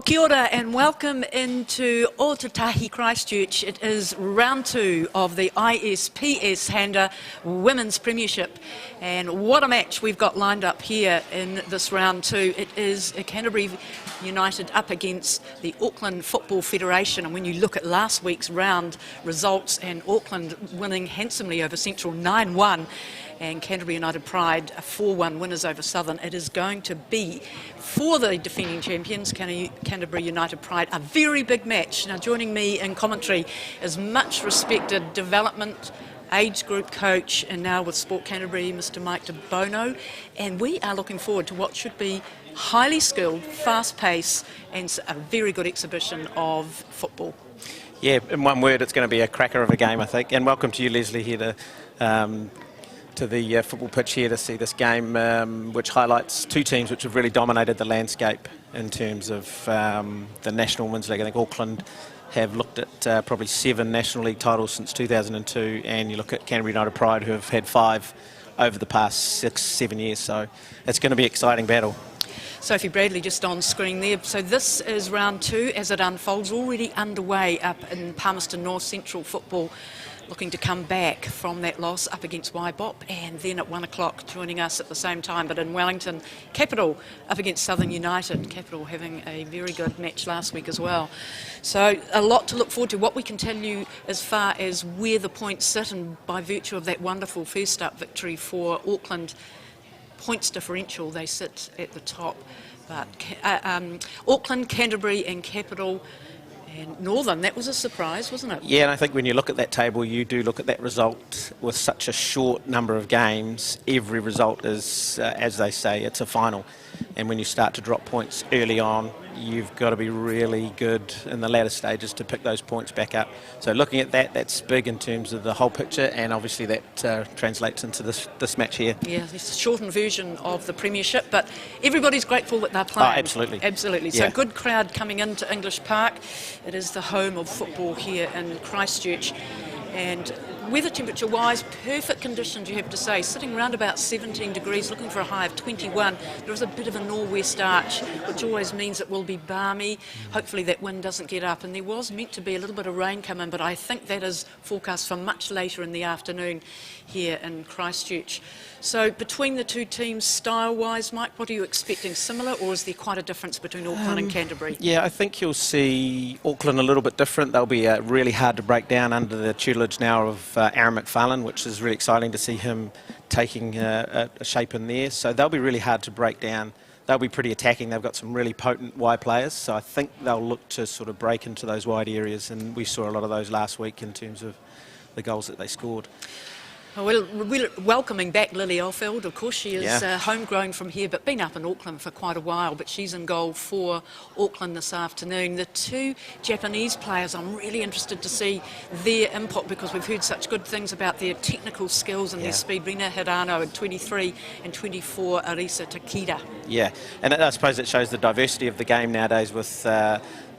Well, kia ora and welcome into Ōtautahi Christchurch. It is round 2 of the ISPS HANDA Women's Premiership. And what a match we've got lined up here in this round 2. It is Canterbury United up against the Auckland Football Federation. And when you look at last week's round results and Auckland winning handsomely over Central 9-1 and Canterbury United Pride 4-1 winners over Southern, it is going to be, for the defending champions, Canterbury United Pride, a very big match. Now, joining me in commentary is much respected development age group coach and now with Sport Canterbury, Mr. Mike De Bono, and we are looking forward to what should be highly skilled, fast-paced and a very good exhibition of football. Yeah, in one word, it's going to be a cracker of a game, I think. And welcome to you, Leslie, here to the football pitch here to see this game, which highlights two teams which have really dominated the landscape in terms of the National Women's League. I think Auckland have looked at probably 7 National League titles since 2002, and you look at Canterbury United Pride, who have had 5 over the past 6-7 years. So it's going to be an exciting battle. Sophie Bradley just on screen there. So this is round 2 as it unfolds, already underway up in Palmerston North. Central Football looking to come back from that loss up against Waibop, and then at 1 o'clock joining us at the same time, but in Wellington, Capital up against Southern United. Capital having a very good match last week as well. So a lot to look forward to. What we can tell you as far as where the points sit, and by virtue of that wonderful first up victory for Auckland, points differential, they sit at the top. But Auckland, Canterbury and Capital and Northern, that was a surprise, wasn't it? Yeah, and I think when you look at that table, you do look at that result with such a short number of games. Every result is, as they say, it's a final. And when you start to drop points early on, you've got to be really good in the latter stages to pick those points back up. So looking at that, that's big in terms of the whole picture, and obviously that translates into this match here. Yeah, it's a shortened version of the Premiership, but everybody's grateful that they're playing. Oh, absolutely. Absolutely. Yeah. So good crowd coming into English Park. It is the home of football here in Christchurch. And weather temperature wise, perfect conditions, you have to say, sitting around about 17 degrees, looking for a high of 21. There is a bit of a nor'west arch, which always means it will be balmy. Hopefully that wind doesn't get up, and there was meant to be a little bit of rain coming, but I think that is forecast for much later in the afternoon here in Christchurch. So between the two teams, style-wise, Mike, what are you expecting? Similar, or is there quite a difference between Auckland and Canterbury? Yeah, I think you'll see Auckland a little bit different. They'll be really hard to break down under the tutelage now of Aaron McFarlane, which is really exciting to see him taking a shape in there. So they'll be really hard to break down. They'll be pretty attacking. They've got some really potent wide players, so I think they'll look to sort of break into those wide areas, and we saw a lot of those last week in terms of the goals that they scored. Well, we're welcoming back Lily Alfeld. Of course, she is homegrown from here, but been up in Auckland for quite a while. But she's in goal for Auckland this afternoon. The 2 Japanese players, I'm really interested to see their input, because we've heard such good things about their technical skills and their speed. Rina Hirano at 23 and 24, Arisa Takeda. Yeah, and I suppose it shows the diversity of the game nowadays with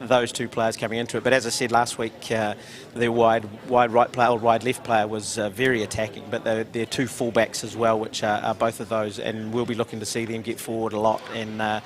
those 2 players coming into it. But as I said last week, their wide right player or wide left player was very attacking, but they're 2 fullbacks as well, which are both of those, and we'll be looking to see them get forward a lot and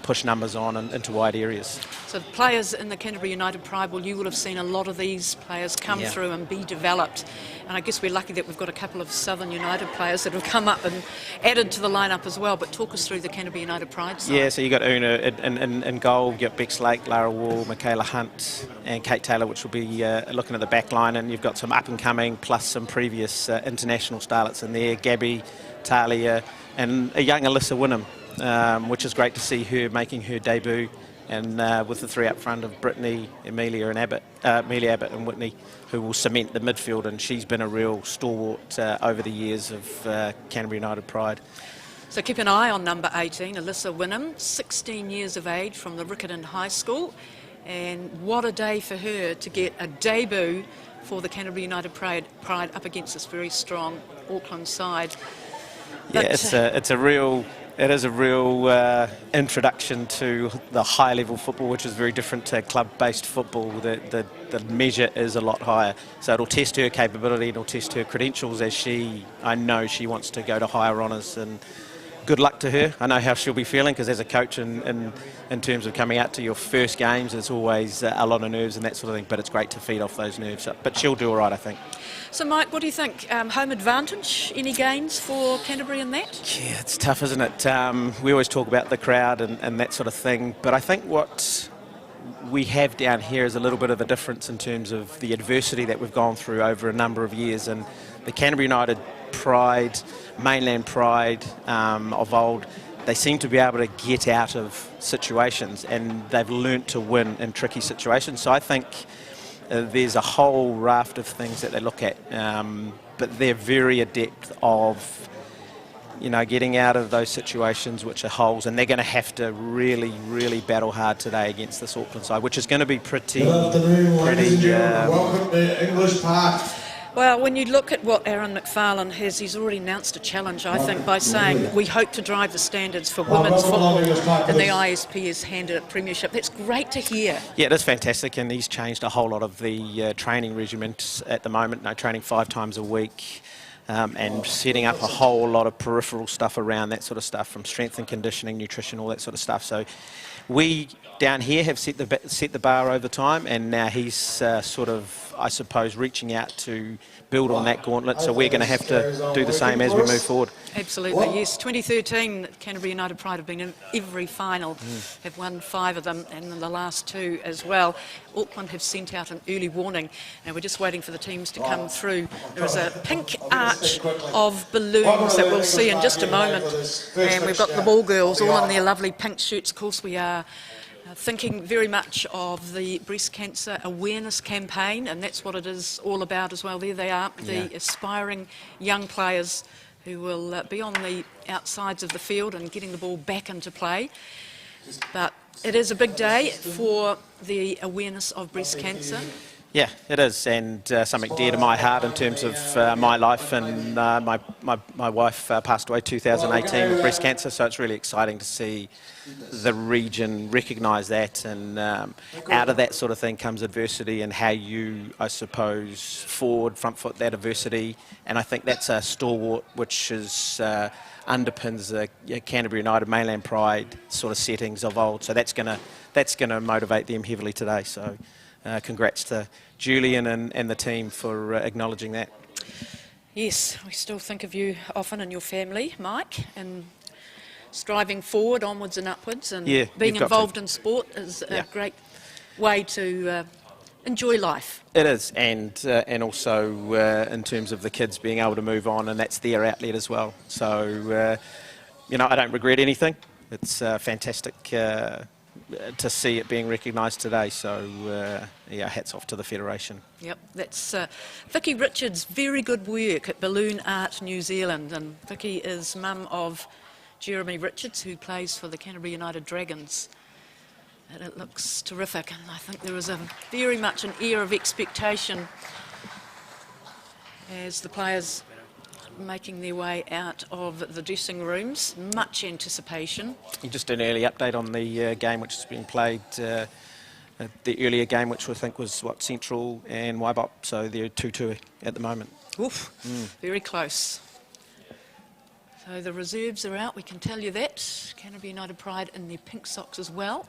push numbers on and into wide areas. So the players in the Canterbury United Pride, well, you will have seen a lot of these players come through and be developed. And I guess we're lucky that we've got a couple of Southern United players that have come up and added to the lineup as well. But talk us through the Canterbury United Pride side. Yeah, so you got Una in goal, you've got Bex Lake, Lara Wall, Michaela Hunt and Kate Taylor, which will be looking at the back line, and you've got some up and coming plus some previous international starlets in there, Gabby, Talia and a young Alyssa Wynnum, which is great to see her making her debut, and with the 3 up front of Brittany, Amelia Abbott and Whitney, who will cement the midfield, and she's been a real stalwart over the years of Canterbury United Pride. So keep an eye on number 18, Alyssa Wynnum, 16 years of age from the Riccarton High School, and what a day for her to get a debut for the Canterbury United Pride up against this very strong Auckland side. But yeah, it is a real introduction to the high level football, which is very different to club-based football. The measure is a lot higher, so it'll test her capability, it'll test her credentials, as I know she wants to go to higher honours, and good luck to her. I know how she'll be feeling, because as a coach in terms of coming out to your first games, there's always a lot of nerves and that sort of thing, but it's great to feed off those nerves. But she'll do all right, I think. So, Mike, what do you think? Home advantage, any gains for Canterbury in that? Yeah, it's tough, isn't it? We always talk about the crowd and that sort of thing, but I think what we have down here is a little bit of a difference in terms of the adversity that we've gone through over a number of years, and the Canterbury United pride, mainland pride of old, they seem to be able to get out of situations, and they've learnt to win in tricky situations. So I think there's a whole raft of things that they look at, but they're very adept of, you know, getting out of those situations which are holes, and they're going to have to really, really battle hard today against this Auckland side, which is going to be pretty. Welcome to English Park. Well, when you look at what Aaron McFarlane has, he's already announced a challenge, I think, by saying we hope to drive the standards for women's football in the ISPS HANDA Premiership. That's great to hear. Yeah, it is fantastic, and he's changed a whole lot of the training regimens at the moment. No, training 5 times a week, and setting up a whole lot of peripheral stuff around that sort of stuff, from strength and conditioning, nutrition, all that sort of stuff. So we down here have set the bar over time, and now he's sort of, I suppose, reaching out to build on that gauntlet. So we're going to have to do the same as we move forward. Absolutely, yes. 2013, Canterbury United Pride have been in every final, have won 5 of them, and in the last 2 as well. Auckland have sent out an early warning, and we're just waiting for the teams to come through. There is a pink arch of balloons that we'll see in just a moment, and we've got the ball girls all in their lovely pink shirts. Of course, we are thinking very much of the breast cancer awareness campaign, and that's what it is all about as well. There they are, the aspiring young players who will be on the outsides of the field and getting the ball back into play. But it is a big day for the awareness of breast cancer. Yeah, it is, and something dear to my heart in terms of my life, and my wife passed away 2018 with breast cancer, so it's really exciting to see the region recognise that, and out of that sort of thing comes adversity, and how you, I suppose, front foot that adversity, and I think that's a stalwart which is underpins the Canterbury United mainland pride sort of settings of old, so that's going to motivate them heavily today. So congrats to Julian and the team for acknowledging that. Yes, we still think of you often and your family, Mike, and striving forward, onwards and upwards, and being involved in sport is a great way to enjoy life. It is, and also in terms of the kids being able to move on, and that's their outlet as well. So, you know, I don't regret anything. It's fantastic to see it being recognised today, so yeah, hats off to the Federation. Yep, that's Vicky Richards' very good work at Balloon Art New Zealand, and Vicky is mum of Jeremy Richards, who plays for the Canterbury United Dragons. And it looks terrific, and I think there is very much an air of expectation as the players making their way out of the dressing rooms. Much anticipation. Just an early update on the game which has been played, the earlier game, which I think was Central and Waibop, so they're 2-2 at the moment. Oof, very close. So the reserves are out, we can tell you that. Canterbury United Pride in their pink socks as well.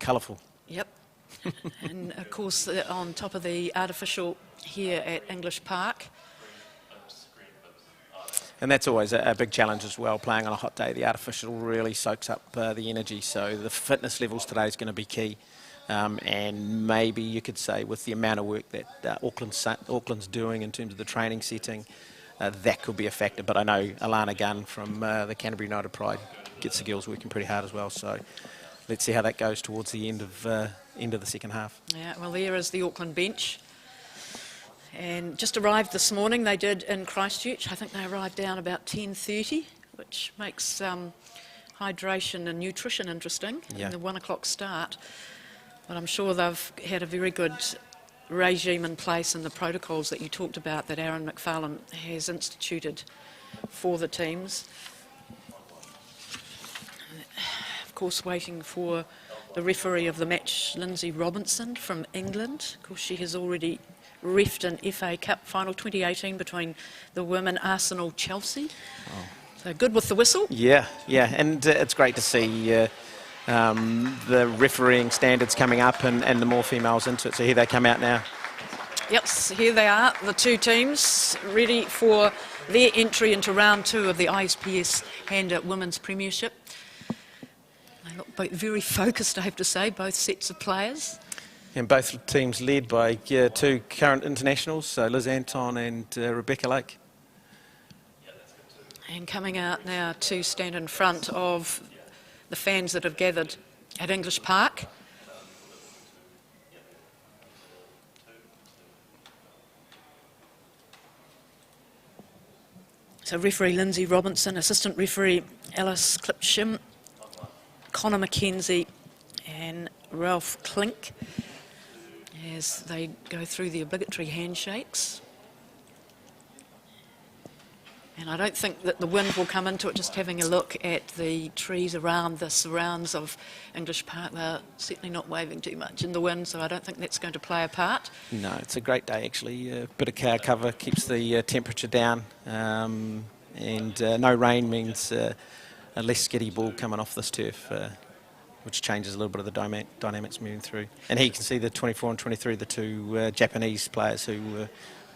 Colourful. Yep. And of course on top of the artificial here at English Park. And that's always a big challenge as well, playing on a hot day. The artificial really soaks up the energy, so the fitness levels today is going to be key. And maybe you could say with the amount of work that Auckland's doing in terms of the training setting, that could be a factor. But I know Alana Gunn from the Canterbury United Pride gets the girls working pretty hard as well, so let's see how that goes towards the end of the second half. Yeah, well, there is the Auckland bench. And just arrived this morning, they did in Christchurch. I think they arrived down about 10:30, which makes hydration and nutrition interesting in the 1 o'clock start. But I'm sure they've had a very good regime in place, and the protocols that you talked about that Aaron McFarlane has instituted for the teams. Of course, waiting for the referee of the match, Lindsay Robinson from England. Of course, she has already reffed an FA Cup final 2018 between the women Arsenal-Chelsea. Oh. So good with the whistle. Yeah, and it's great to see the refereeing standards coming up and the more females into it. So here they come out now. Yep, here they are, the two teams ready for their entry into round 2 of the ISPS HANDA Women's Premiership. They look both very focused, I have to say, both sets of players. And both teams led by 2 current internationals, so Liz Anton and Rebecca Lake. And coming out now to stand in front of the fans that have gathered at English Park. So referee Lindsay Robinson, assistant referee Alice Clipsham, Connor McKenzie and Ralph Klink as they go through the obligatory handshakes. And I don't think that the wind will come into it. Just having a look at the trees around the surrounds of English Park, they're certainly not waving too much in the wind, so I don't think that's going to play a part. No, it's a great day actually. A bit of cloud cover keeps the temperature down, and no rain means a less skiddy ball coming off this turf, which changes a little bit of the dynamics moving through. And here you can see the 24 and 23, the 2 Japanese players who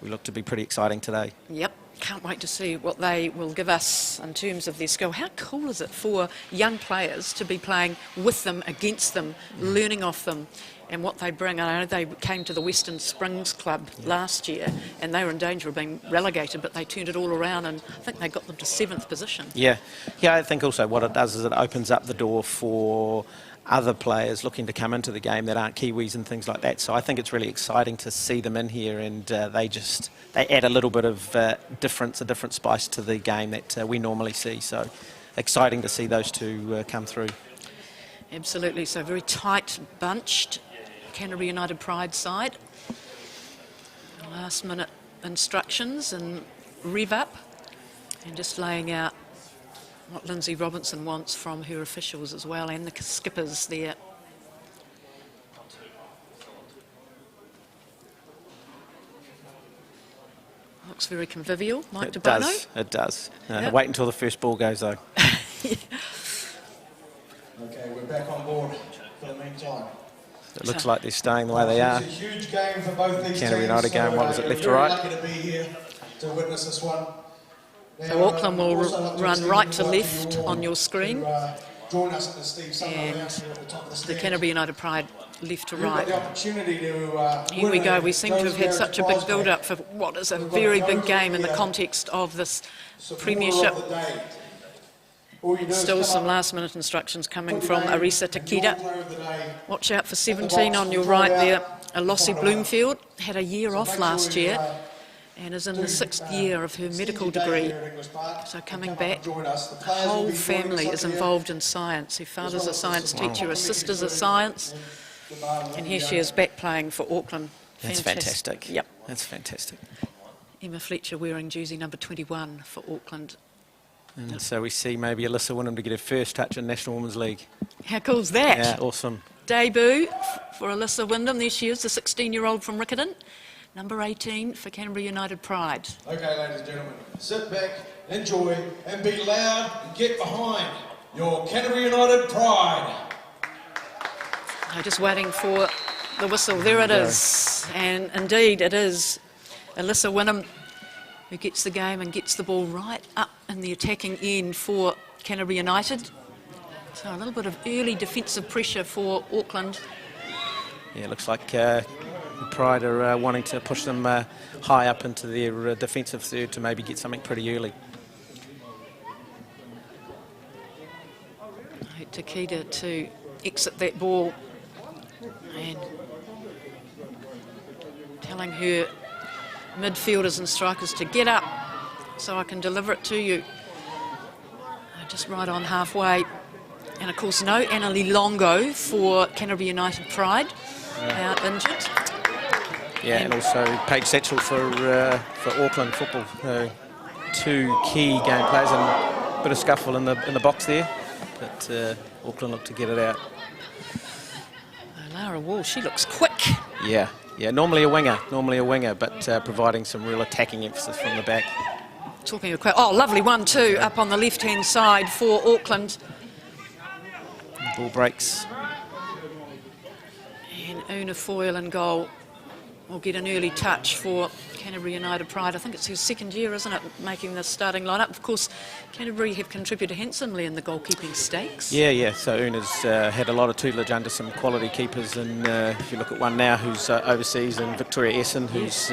we look to be pretty exciting today. Yep. Can't wait to see what they will give us in terms of their skill. How cool is it for young players to be playing with them, against them, learning off them and what they bring? I know they came to the Western Springs Club last year and they were in danger of being relegated, but they turned it all around and I think they got them to 7th position. Yeah, I think also what it does is it opens up the door for other players looking to come into the game that aren't Kiwis and things like that. So I think it's really exciting to see them in here, and they add a little bit of a different spice to the game that we normally see. So exciting to see those 2 come through. Absolutely. So very tight bunched Canterbury United Pride side. Last minute instructions and rev up and just laying out what Lindsay Robinson wants from her officials as well, and the skippers there. Looks very convivial, Mike De Bono. It does. Wait until the first ball goes though. Okay, we're back on board for the meantime. It looks like they're staying the way they are. It's a huge game for both these Canterbury teams. United game, what was it, left to we're right? lucky to be here to witness this one. So Auckland will run right to left on your screen, Join us at the Steve and at the top of the the Canterbury United Pride left to You've got right. the opportunity to, Here we win go. a We seem to have had Jonesboro such a big prize build-up pack. for what is a very big game in the context of this Premiership. Supporter of the day. All you do is Still come some up, last-minute instructions coming put your from name Arisa and Takeda. your player of the day. Watch out for 17 on your right there. Alossi Bloomfield had a year off last year and is in the 6th year of her medical degree. So coming back, the whole family is involved in science. Her father's a science teacher, her sister's a science, and here she is back playing for Auckland. That's fantastic. Yep. That's fantastic. Emma Fletcher wearing jersey number 21 for Auckland. And so we see maybe Alyssa Wynnum to get her first touch in National Women's League. How cool's that? Yeah, awesome. Debut for Alyssa Wyndham. There she is, the 16-year-old from Riccarton. Number 18 for Canterbury United Pride. Okay, ladies and gentlemen, sit back, enjoy, and be loud and get behind your Canterbury United Pride. Just waiting for the whistle. There it is. And indeed, it is Alyssa Wynnum who gets the game and gets the ball right up in the attacking end for Canterbury United. So a little bit of early defensive pressure for Auckland. Yeah, it looks like Pride are wanting to push them high up into their defensive third to maybe get something pretty early. Takeda to exit that ball and telling her midfielders and strikers to get up so I can deliver it to you. Just right on halfway. And of course no Annalie Longo for Canterbury United Pride, out injured. Yeah, and also Paige Satchel for Auckland football. 2 key game players and a bit of scuffle in the box there, but Auckland look to get it out. Lara Wall, she looks quick. Yeah, Yeah, normally a winger, but providing some real attacking emphasis from the back. Talking of lovely 1-2 up on the left-hand side for Auckland. Ball breaks. And Una Foyle in goal will get an early touch for Canterbury United Pride. I think it's his second year, isn't it, making the starting lineup. Of course, Canterbury have contributed handsomely in the goalkeeping stakes. Yeah. So Una's had a lot of tutelage under some quality keepers, and if you look at one now who's overseas, and Victoria Essen, who's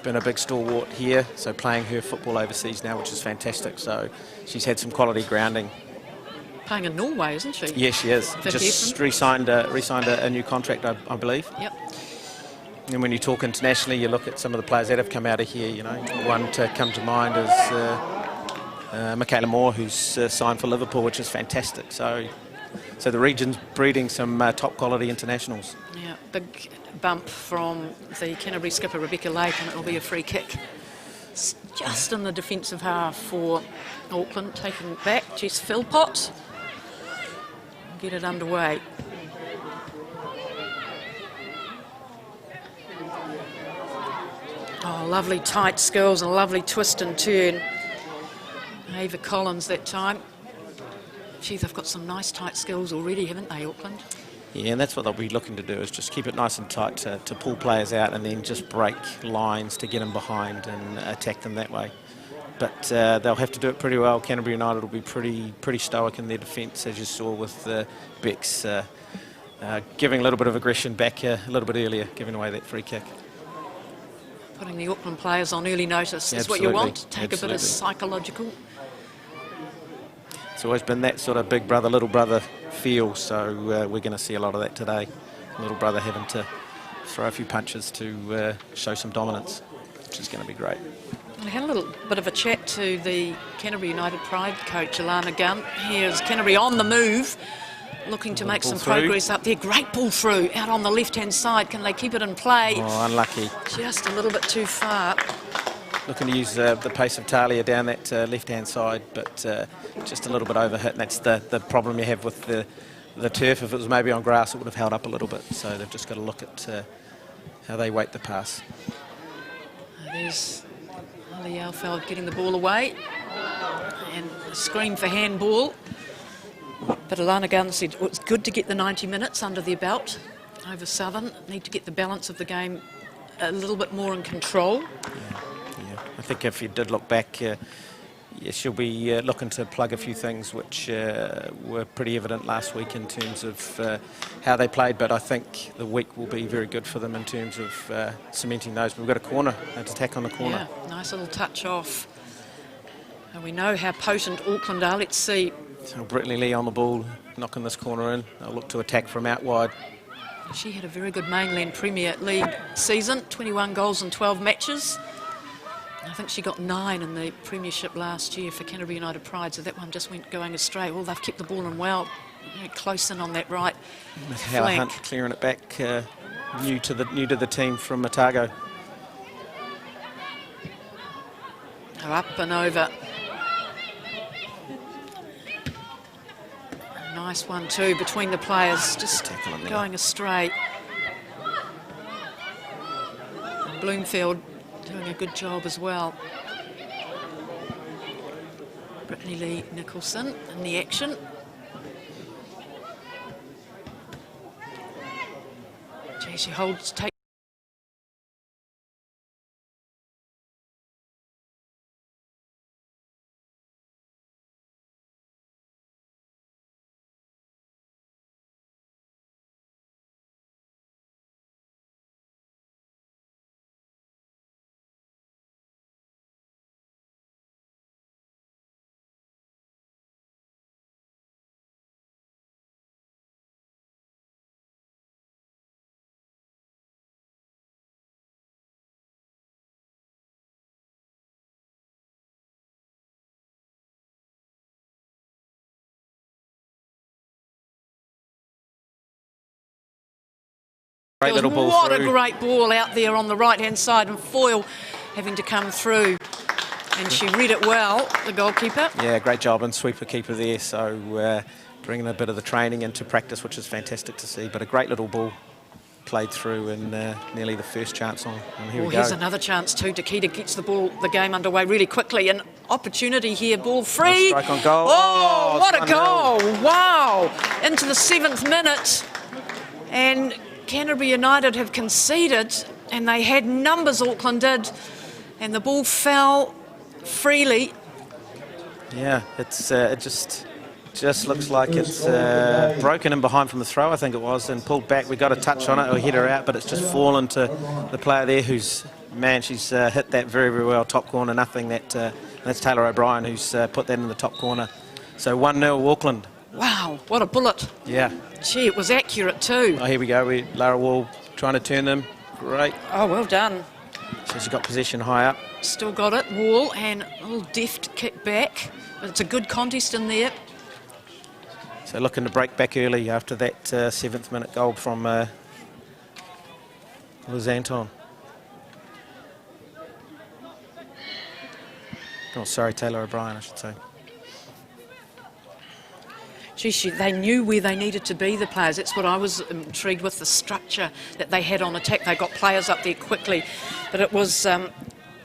been a big stalwart here, so playing her football overseas now, which is fantastic. So she's had some quality grounding. Playing in Norway, isn't she? Yeah, she is. Just re-signed a new contract, I believe. Yep. And when you talk internationally, you look at some of the players that have come out of here, you know. One to come to mind is Michaela Moore, who's signed for Liverpool, which is fantastic. So the region's breeding some top quality internationals. Yeah, big bump from the Canterbury skipper, Rebecca Lake, and it'll be a free kick. It's just in the defensive half for Auckland, taking it back. Jess Philpott. Get it underway. Oh, lovely tight skills and a lovely twist and turn. Ava Collins that time. Gee, they've got some nice tight skills already, haven't they, Auckland? Yeah, and that's what they'll be looking to do, is just keep it nice and tight to pull players out and then just break lines to get them behind and attack them that way. But they'll have to do it pretty well. Canterbury United will be pretty stoic in their defence, as you saw with Bex giving a little bit of aggression back a little bit earlier, giving away that free kick. Putting the Auckland players on early notice is what you want. Take a bit of psychological. It's always been that sort of big brother, little brother feel, so we're going to see a lot of that today. Little brother having to throw a few punches to show some dominance, which is going to be great. I had a little bit of a chat to the Canterbury United Pride coach, Alana Gunn. Here's Canterbury on the move, looking to make some progress up there. Great ball through, out on the left-hand side. Can they keep it in play? Oh, unlucky. Just a little bit too far. Looking to use the pace of Talia down that left-hand side, but just a little bit overhit, and that's the problem you have with the turf. If it was maybe on grass, it would have held up a little bit, so they've just got to look at how they weight the pass. There's Ali Alfeld getting the ball away, and a scream for handball. But Alana Gunn said it's good to get the 90 minutes under their belt over Southern. Need to get the balance of the game a little bit more in control. Yeah. I think if you did look back, she'll be looking to plug a few things which were pretty evident last week in terms of how they played, but I think the week will be very good for them in terms of cementing those. We've got a corner, an attack on the corner. Yeah, nice little touch off. And we know how potent Auckland are. Let's see. So Brittany Lee on the ball, knocking this corner in. They'll look to attack from out wide. She had a very good Mainland Premier League season, 21 goals in 12 matches. I think she got 9 in the Premiership last year for Canterbury United Pride, so that one just went going astray. Well, they've kept the ball in well, close in on that right Howard flank. Hunt clearing it back, new to the team from Otago. Up and over. Nice one too between the players, just going astray. And Bloomfield doing a good job as well. Brittany Lee Nicholson in the action. Gee, she holds, takes. Great little ball What through. a great ball out there on the right-hand side, and Foyle having to come through. And she read it well, the goalkeeper. Yeah, great job, and sweeper keeper there. So bringing a bit of the training into practice, which is fantastic to see. But a great little ball, played through, and nearly the first chance on. And here we go. Here's another chance too. Takeda gets the game underway really quickly. An opportunity here, ball free. Strike on goal. Oh, what a 1-0. goal. Wow. Into the 7th minute. And Canterbury United have conceded, and they had numbers, Auckland did, and the ball fell freely. Yeah, it just looks like it's broken in behind from the throw, I think it was, and pulled back. We got a touch on it, or header out, but it's just fallen to the player there who's, man, she's hit that very, very well, top corner, nothing. That's Taylor O'Brien who's put that in the top corner. So 1-0 Auckland. Wow, what a bullet. Yeah. Gee, it was accurate too. Oh, here we go. Lara Wall trying to turn them. Great. Oh, well done. So she's got possession high up. Still got it, Wall, and a little deft kick back. But it's a good contest in there. So looking to break back early after that 7th minute goal from Liz Anton. Oh, sorry, Taylor O'Brien, I should say. Gee, they knew where they needed to be, the players. That's what I was intrigued with, the structure that they had on attack. They got players up there quickly, but it was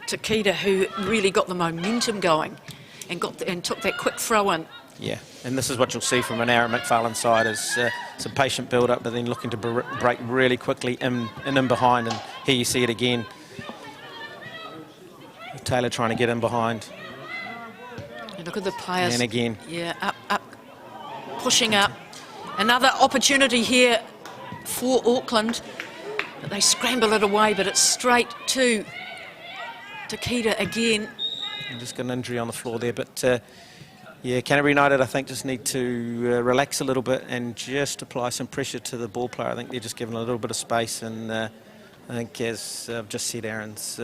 Takeda who really got the momentum going and took that quick throw in. Yeah, and this is what you'll see from an Aaron McFarlane side, is some patient build-up, but then looking to break really quickly in behind, and here you see it again. Taylor trying to get in behind. And look at the players. And again. Yeah, up, pushing up. Another opportunity here for Auckland, but they scramble it away, but it's straight to Takeda again. And just got an injury on the floor there, but yeah, Canterbury United, I think, just need to relax a little bit and just apply some pressure to the ball player. I think they're just given a little bit of space, and I think, as I've just said, Aaron's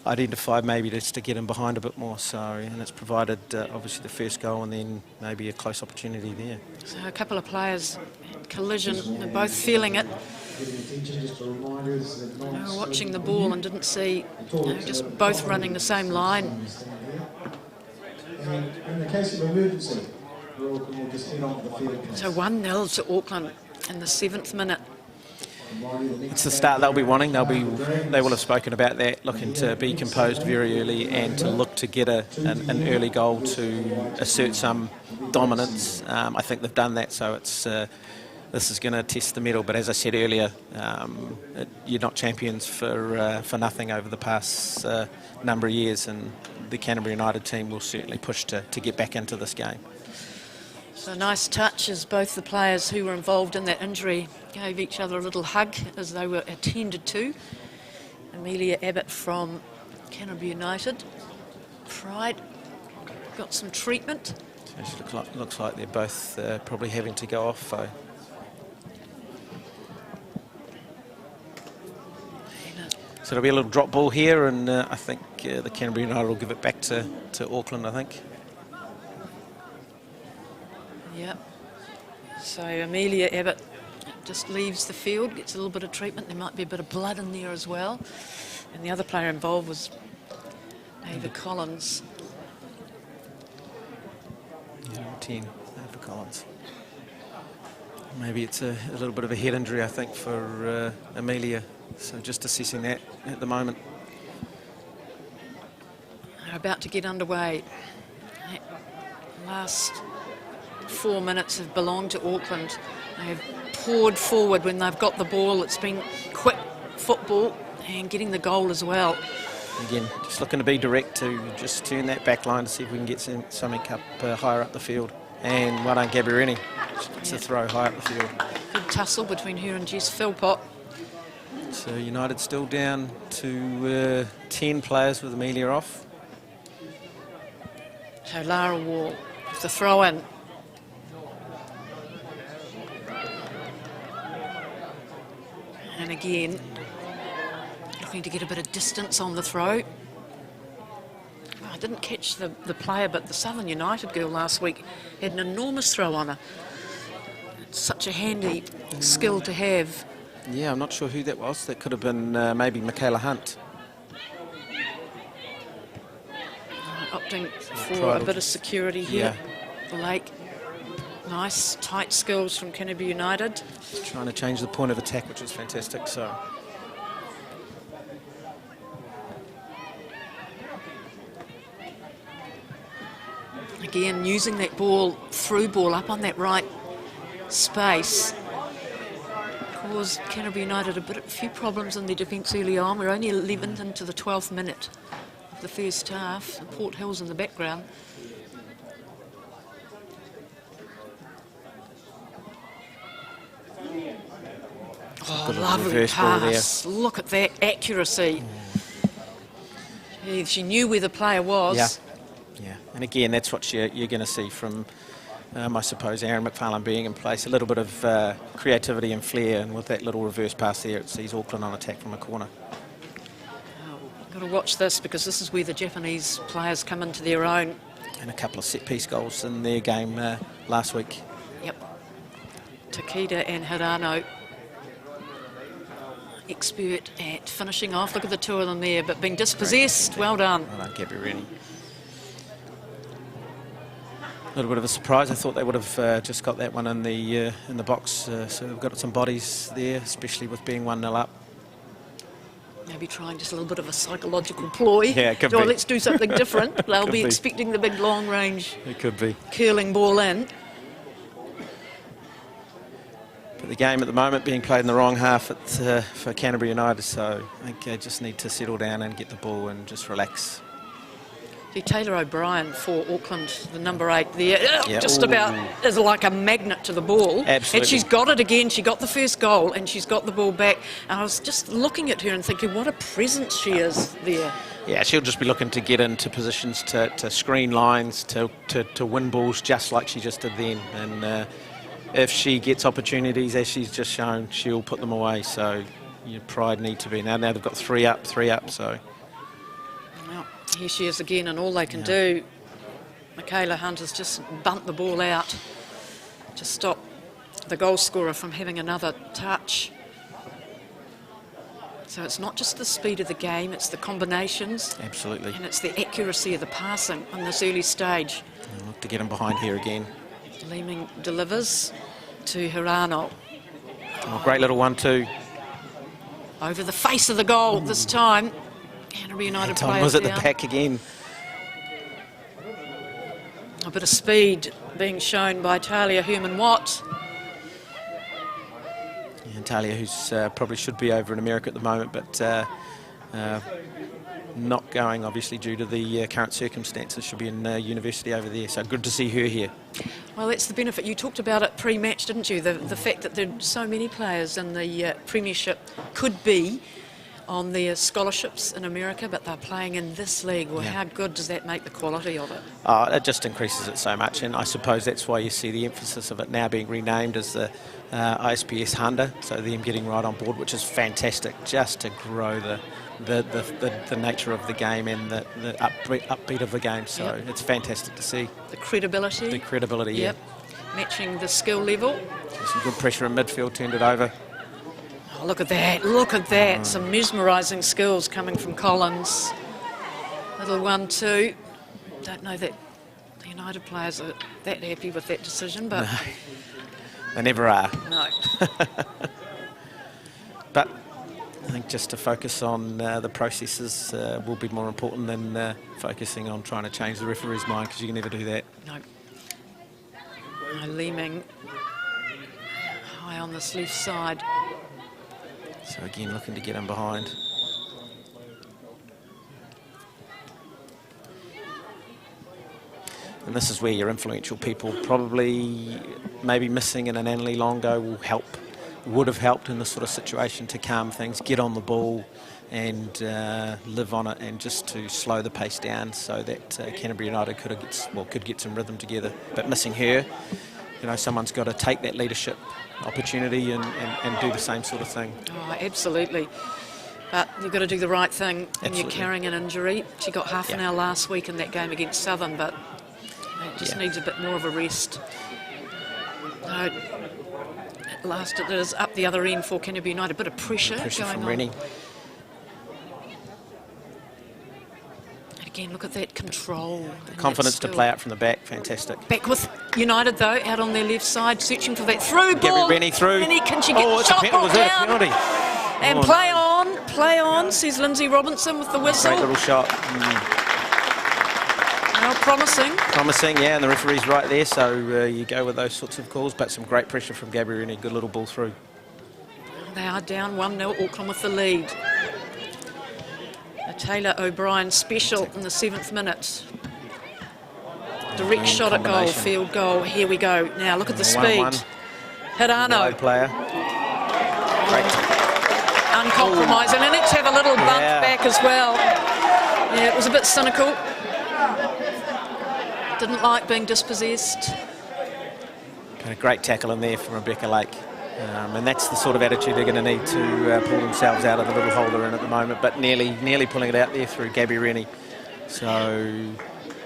identified maybe just to get him behind a bit more. So, and it's provided obviously the first goal, and then maybe a close opportunity there. So a couple of players collision, they're both feeling it. They were watching the ball and didn't see, just both running the same line. In the case of emergency, we'll just head on to the field. So 1-0 to Auckland in the 7th minute. It's the start they'll be wanting. They will have spoken about that, looking to be composed very early and to look to get an early goal to assert some dominance. I think they've done that, so it's this is going to test the mettle. But as I said earlier, you're not champions for nothing over the past number of years, and the Canterbury United team will certainly push to get back into this game. So nice touch as both the players who were involved in that injury gave each other a little hug as they were attended to. Amelia Abbott from Canterbury United. Pride got some treatment. So it looks like they're both probably having to go off, though. So it'll be a little drop ball here, and I think the Canterbury United will give it back to Auckland, I think. Yep. So Amelia Abbott just leaves the field, gets a little bit of treatment. There might be a bit of blood in there as well. And the other player involved was Ava Collins. Yeah, 10, Ava Collins. Maybe it's a little bit of a head injury, I think, for Amelia. So just assessing that at the moment. They're about to get underway. Last 4 minutes have belonged to Auckland. They have poured forward when they've got the ball. It's been quick football and getting the goal as well. Again, just looking to be direct to just turn that back line to see if we can get something up higher up the field. And well done, Gabrielli. It's a throw high up the field. Good tussle between her and Jess Philpott. So United still down to 10 players with Amelia off. So Lara Wall with the throw in. And again, looking to get a bit of distance on the throw. Oh, I didn't catch the player, but the Southern United girl last week had an enormous throw on her. It's such a handy skill to have. Yeah, I'm not sure who that was. That could have been maybe Michaela Hunt. Opting for a bit of security here. Yeah. The Lake. Nice, tight skills from Canterbury United. Trying to change the point of attack, which is fantastic. So again, using that ball, through ball up on that right space, caused Canterbury United a few problems in their defence early on. We're only 11th into the 12th minute of the first half. And Port Hill's in the background. Oh, lovely pass. Look at that accuracy. She knew where the player was. Yeah. And again, that's what you're going to see from, I suppose, Aaron McFarlane being in place. A little bit of creativity and flair, and with that little reverse pass there, it sees Auckland on attack from a corner. Got to watch this, because this is where the Japanese players come into their own. And a couple of set-piece goals in their game last week. Yep. Takeda and Hirano, expert at finishing off. Look at the two of them there, but being dispossessed. Well done. Well done, Gabby Rennie. A little bit of a surprise. I thought they would have just got that one in the box. So we've got some bodies there, especially with being 1-0 up. Maybe trying just a little bit of a psychological ploy. Yeah, it could be. Let's do something different. They'll be expecting the big long range. It could be. Curling ball in. But the game at the moment being played in the wrong half for Canterbury United, so I think they just need to settle down and get the ball and just relax. Taylor O'Brien for Auckland, the number 8 there, Yeah. just about is like a magnet to the ball. Absolutely. And she's got it again. She got the first goal and she's got the ball back. And I was just looking at her and thinking, what a presence she is there. Yeah, she'll just be looking to get into positions to screen lines, to win balls just like she just did then. And if she gets opportunities, as she's just shown, she'll put them away. So your pride need to be. Now they've got 3 up, so... Well, here she is again, and all they can do, Michaela Hunt, is just bump the ball out to stop the goal scorer from having another touch. So it's not just the speed of the game, it's the combinations. Absolutely. And it's the accuracy of the passing on this early stage. And look to get him behind here again. Leeming delivers to Hirano. Oh, great little 1-2. Over the face of the goal this time. Canterbury United Tom players was at the down. back again. A bit of speed being shown by Talia Herman-Watt. And Talia, who's probably should be over in America at the moment, but not going, obviously, due to the current circumstances. She'll be in university over there, so good to see her here. Well, that's the benefit. You talked about it pre-match, didn't you? The fact that there are so many players in the Premiership could be on their scholarships in America, but they're playing in this league. Well, how good does that make the quality of it? It just increases it so much, and I suppose that's why you see the emphasis of it now being renamed as the ISPS HANDA, so them getting right on board, which is fantastic, just to grow the nature of the game and the upbeat of the game. So it's fantastic to see. The credibility. The credibility, yeah. Matching the skill level. Some good pressure in midfield, turned it over. Oh, look at that, look at that. Some mesmerising skills coming from Collins. Little 1-2. Don't know that the United players are that happy with that decision, but... No, they never are. No. But I think just to focus on the processes will be more important than focusing on trying to change the referee's mind, because you can never do that. No. Leeming high on this left side. So again, looking to get him behind. And this is where your influential people, probably maybe missing in an Annalie Longo, would have helped in this sort of situation to calm things, get on the ball and live on it, and just to slow the pace down so that Canterbury United could get some rhythm together. But missing her, you know, someone's got to take that leadership opportunity and do the same sort of thing. Oh, absolutely. But you've got to do the right thing when you're carrying an injury. She got half an hour last week in that game against Southern, but it just needs a bit more of a rest. No, at last it is up the other end for Canterbury United. A bit of pressure going from on. Rennie. Again, look at that control. Confidence to play out from the back, fantastic. Back with United, though, out on their left side, searching for that through ball. Gabby Rennie through. Rennie, can she get the it's shot a brought down? penalty. And play on, says Lindsay Robinson with the whistle. Great little shot. Well, promising. Promising, yeah, and the referee's right there, so you go with those sorts of calls, but some great pressure from Gabby Rennie, good little ball through. They are down 1-0, Auckland with the lead. A Taylor O'Brien special in the 7th minute. Direct shot at goal, field goal. Here we go. Now look at the speed. 1-1. Hirano. Wide player. Great. Uncompromising. And let's have a little bump back as well. Yeah, it was a bit cynical. Didn't like being dispossessed. Got a great tackle in there from Rebecca Lake. And that's the sort of attitude they're going to need to pull themselves out of the little hole they're in at the moment, but nearly pulling it out there through Gabby Rennie. So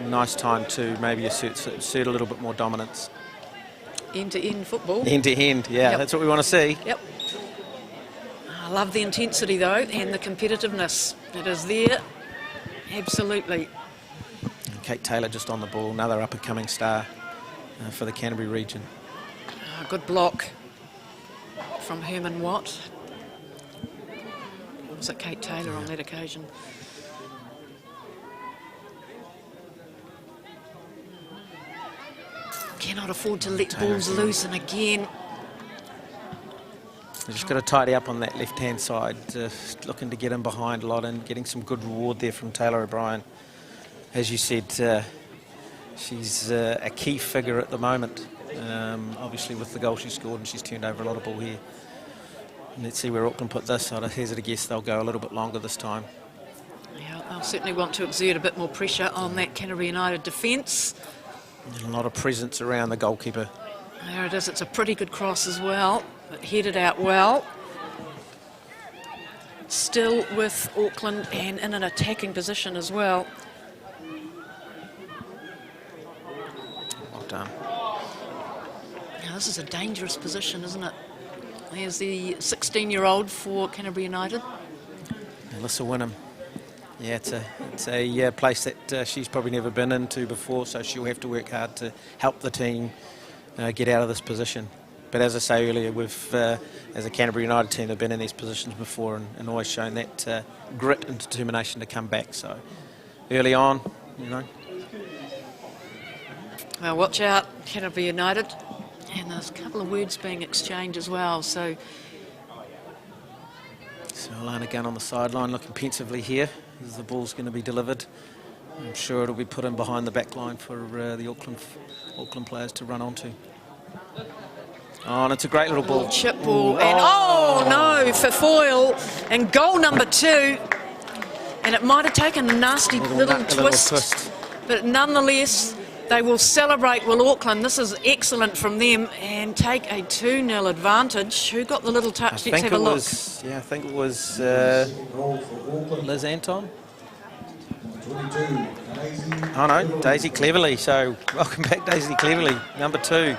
nice time to maybe assert a little bit more dominance. End-to-end football. End-to-end, yeah, that's what we want to see. Yep. I love the intensity, though, and the competitiveness. It is there, absolutely. And Kate Taylor just on the ball, another up-and-coming star for the Canterbury region. Good block from Herman Watt. Or was it Kate Taylor on that occasion? Cannot afford to let balls loose, and again. They've just got to tidy up on that left-hand side, looking to get in behind a lot and getting some good reward there from Taylor O'Brien. As you said, she's a key figure at the moment, obviously with the goal she scored, and she's turned over a lot of ball here. And let's see where Auckland put this. I'd hazard a guess they'll go a little bit longer this time. Yeah, they'll certainly want to exert a bit more pressure on that Canterbury United defence. And a lot of presence around the goalkeeper. There it is, it's a pretty good cross as well, but headed out well. Still with Auckland and in an attacking position as well. Well done. Now this is a dangerous position, isn't it? There's the 16-year-old for Canterbury United. Alyssa Wynnum. Yeah, it's a place that she's probably never been into before, so she'll have to work hard to help the team get out of this position. But as I say earlier, we've, as a Canterbury United team, they've been in these positions before and always shown that grit and determination to come back. So early on, you know. Well, watch out, Canterbury United. And there's a couple of words being exchanged as well, so Alana Gunn on the sideline looking pensively here as the ball's going to be delivered. I'm sure it'll be put in behind the back line for the Auckland players to run onto. Oh, and it's a great little ball. Chip ball. And oh no, for Foyle. And goal number 2. And it might have taken a nasty little twist. But nonetheless, they will celebrate with Auckland. This is excellent from them and take a 2-0 advantage. Who got the little touch? Let's have a look. Yeah, I think it was Liz Anton. Oh no, Daisy Cleverly. So welcome back, Daisy Cleverly, number 2.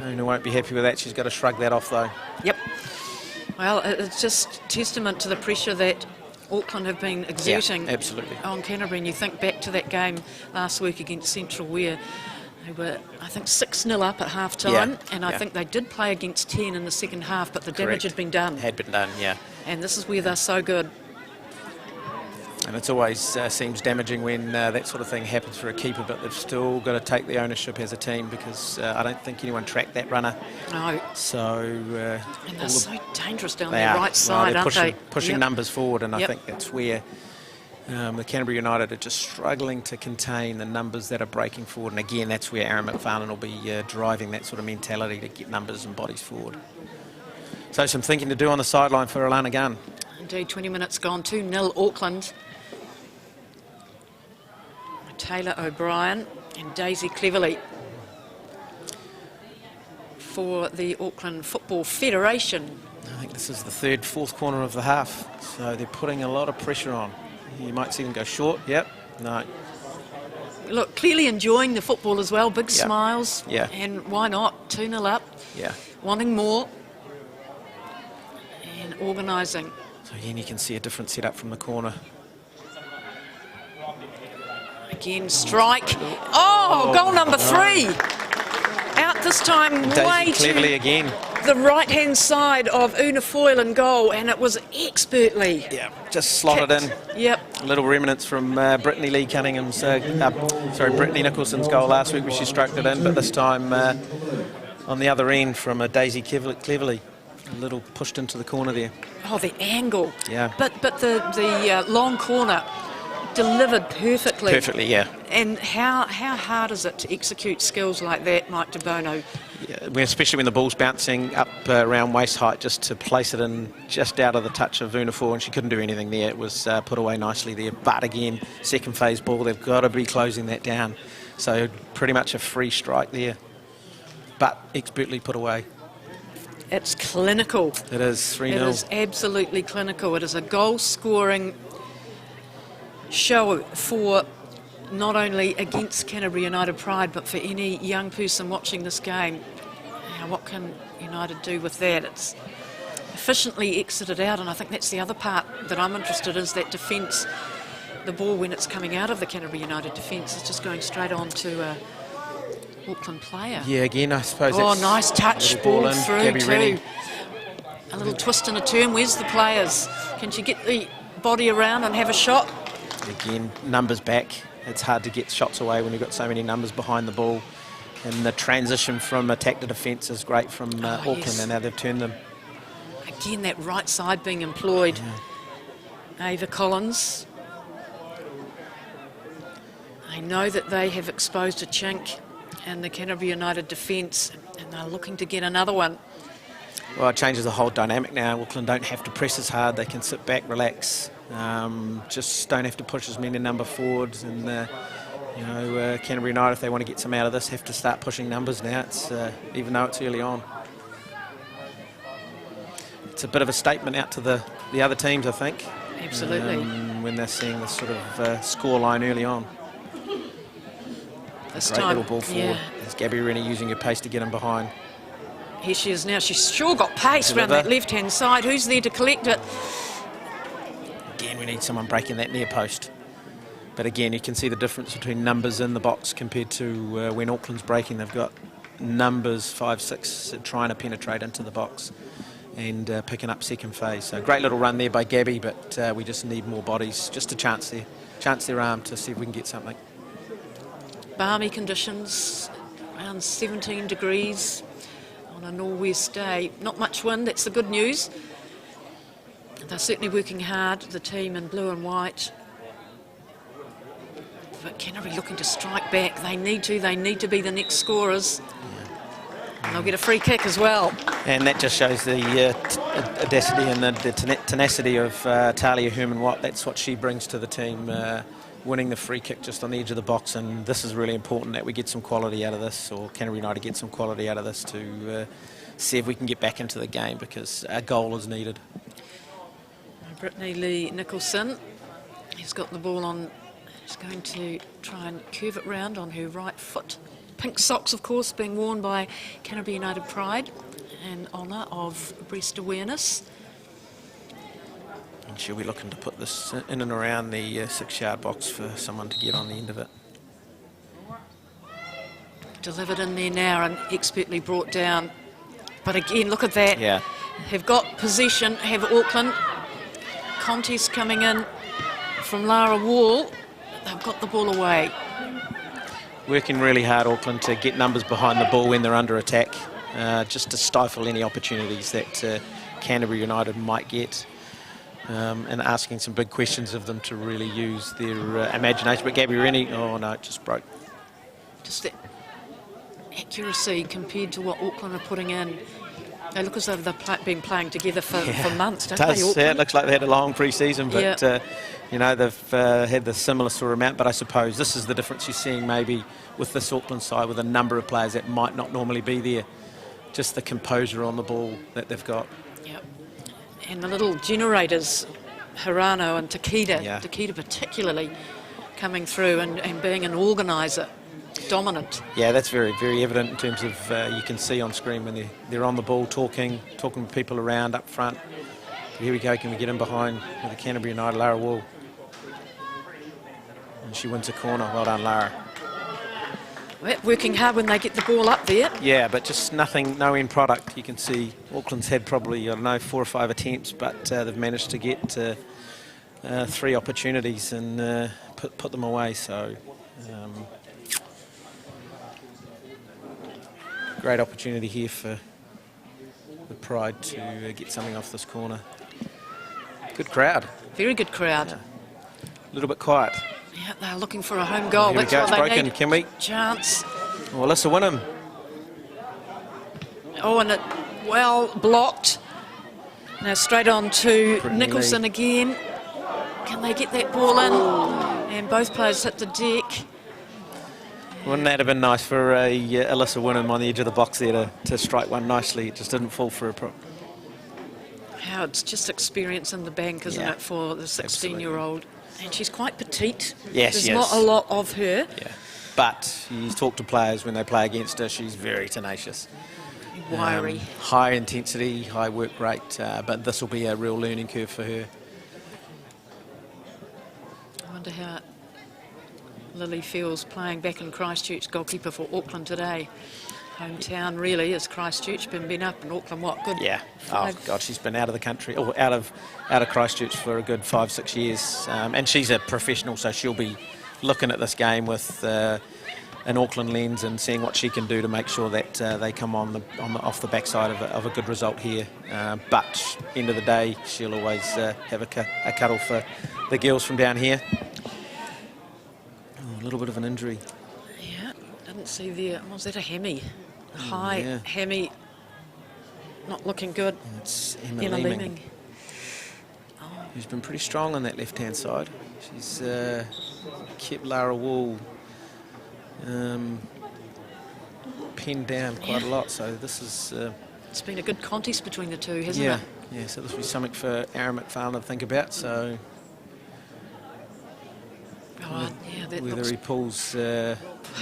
Una won't be happy with that. She's got to shrug that off though. Yep. Well, it's just testament to the pressure that Auckland have been exerting on Canterbury. And you think back to that game last week against Central where they were, I think, 6-0 up at half-time. And I think they did play against 10 in the second half, but the damage had been done. Had been done, yeah. And this is where they're so good. And it's always seems damaging when that sort of thing happens for a keeper, but they've still got to take the ownership as a team because I don't think anyone tracked that runner. No. So... and they're so dangerous down the right side, aren't they? Pushing numbers forward, and I think that's where the Canterbury United are just struggling to contain the numbers that are breaking forward. And again, that's where Aaron McFarlane will be driving that sort of mentality to get numbers and bodies forward. So some thinking to do on the sideline for Alana Gunn. Indeed, 20 minutes gone, 2-0 Auckland. Taylor O'Brien and Daisy Cleverly for the Auckland Football Federation. I think this is the fourth corner of the half, so they're putting a lot of pressure on. You might see them go short. Yep. No. Look, clearly enjoying the football as well. Big smiles. Yeah. And why not? 2-0 up. Yeah. Wanting more. And organising. So again, you can see a different setup from the corner. Again, strike. Oh, goal number 3. Out this time, way cleverly to again. the right-hand side of Una Foyle in goal, and it was expertly. Yeah, just slotted in. Yep. A little remnants from Brittany Lee Cunningham's, Brittany Nicholson's goal last week, where she stroked it in, but this time on the other end from Daisy Cleverly. A little pushed into the corner there. Oh, the angle. Yeah. But the long corner delivered perfectly. Perfectly, yeah. And how hard is it to execute skills like that, Mike De Bono? Yeah, especially when the ball's bouncing up around waist height, just to place it in just out of the touch of Una Foyle, and she couldn't do anything there. It was put away nicely there. But again, second phase ball, they've got to be closing that down. So pretty much a free strike there, but expertly put away. It's clinical. It is 3-0. It is absolutely clinical. It is a goal-scoring show for not only against Canterbury United Pride, but for any young person watching this game. Now, what can United do with that? It's efficiently exited out, and I think that's the other part that I'm interested in, is that defence. The ball, when it's coming out of the Canterbury United defence, is just going straight on to Auckland player. Yeah, again, I suppose. Oh, nice touch, ball through Gabby too. Rennie. A little twist and a turn. Where's the players? Can she get the body around and have a shot? Again, numbers back. It's hard to get shots away when you've got so many numbers behind the ball. And the transition from attack to defence is great from Auckland, yes. and now they've turned them. Again, that right side being employed. Yeah. Ava Collins. I know that they have exposed a chink in the Canterbury United defence, and they're looking to get another one. Well, it changes the whole dynamic now. Auckland don't have to press as hard. They can sit back, relax. Just don't have to push as many number forwards. And, Canterbury United, if they want to get some out of this, have to start pushing numbers now, even though it's early on. It's a bit of a statement out to the other teams, I think. Absolutely. When they're seeing this sort of score line early on. This Great time, little ball forward. There's Gabby Rennie using her pace to get him behind. Here she is now. She's sure got pace around that left-hand side. Who's there to collect it? Again, we need someone breaking that near post. But again, you can see the difference between numbers in the box compared to when Auckland's breaking. They've got numbers 5, 6 trying to penetrate into the box and picking up second phase. So great little run there by Gabby, but we just need more bodies. Just a chance their arm to see if we can get something. Balmy conditions, around 17 degrees on a nor'west day. Not much wind, that's the good news. They're certainly working hard, the team in blue and white. But Canterbury looking to strike back. They need to be the next scorers. And they'll get a free kick as well. And that just shows the audacity and the tenacity of Talia Herman-Watt. That's what she brings to the team. Winning the free kick just on the edge of the box, and this is really important that we get some quality out of this, or Canterbury United get some quality out of this to see if we can get back into the game, because a goal is needed. Brittany Lee Nicholson, he's got the ball on, he's going to try and curve it round on her right foot. Pink socks, of course, being worn by Canterbury United Pride in honour of breast awareness. And she'll be looking to put this in and around the 6-yard box for someone to get on the end of it. Delivered in there now and expertly brought down. But again, look at that. Yeah. Have got possession, have Auckland. Contest coming in from Lara Wall. They've got the ball away. Working really hard, Auckland, to get numbers behind the ball when they're under attack, just to stifle any opportunities that Canterbury United might get. And asking some big questions of them to really use their imagination. But Gabby Rennie, oh no, it just broke. Just that accuracy compared to what Auckland are putting in. They look as though they've been playing together for months, don't they, Auckland? Yeah, it looks like they had a long pre-season, but they've had the similar sort of amount. But I suppose this is the difference you're seeing maybe with this Auckland side, with a number of players that might not normally be there. Just the composure on the ball that they've got. Yep. And the little generators, Hirano and Takeda, Yeah. Takeda particularly coming through and being an organiser, dominant. Yeah, that's very, very evident in terms of you can see on screen when they're on the ball talking to people around up front. Here we go, can we get in behind with the Canterbury United, Lara Wall. And she wins a corner, well done Lara. Well, working hard when they get the ball up there. Yeah, but just nothing, no end product. You can see Auckland's had probably, I don't know, 4 or 5 attempts, but they've managed to get 3 opportunities and put them away. So great opportunity here for the Pride to get something off this corner. Good crowd. Very good crowd. Yeah. A little bit quiet. Yeah, they're looking for a home goal. Here we go, That's it's what they broken. need. Can we? Chance. Well, Alyssa Wynnum. Oh, and it well blocked. Now straight on to Brittany Nicholson Lee. again. Can they get that ball in? And both players hit the deck. Wouldn't that have been nice for Alyssa Wynnum on the edge of the box there to strike one nicely? It just didn't fall for her. How it's just experience in the bank, isn't it, for the 16-year-old? And she's quite petite. Yes, There's yes. not a lot of her. Yeah, but you talk to players when they play against her, she's very tenacious. Wiry. High intensity, high work rate, but this will be a real learning curve for her. I wonder how Lily feels playing back in Christchurch, goalkeeper for Auckland today. Hometown really is Christchurch, been up in Auckland, what, good? Yeah, oh God, she's been out of the country, or out of Christchurch for a good 5-6 years, and she's a professional, so she'll be looking at this game with an Auckland lens and seeing what she can do to make sure that they come off the backside of a good result here. But end of the day, she'll always have a cuddle for the girls from down here. Oh, a little bit of an injury. Yeah, didn't see there. Was that a hammy? High hammy. Not looking good. It's Emma Leeming. Who's been pretty strong on that left-hand side. She's kept Lara Wall pinned down quite a lot, so this is... It's been a good contest between the two, hasn't it? Yeah, so this will be something for Aaron McFarlane to think about, so... Oh, yeah, that whether looks he pulls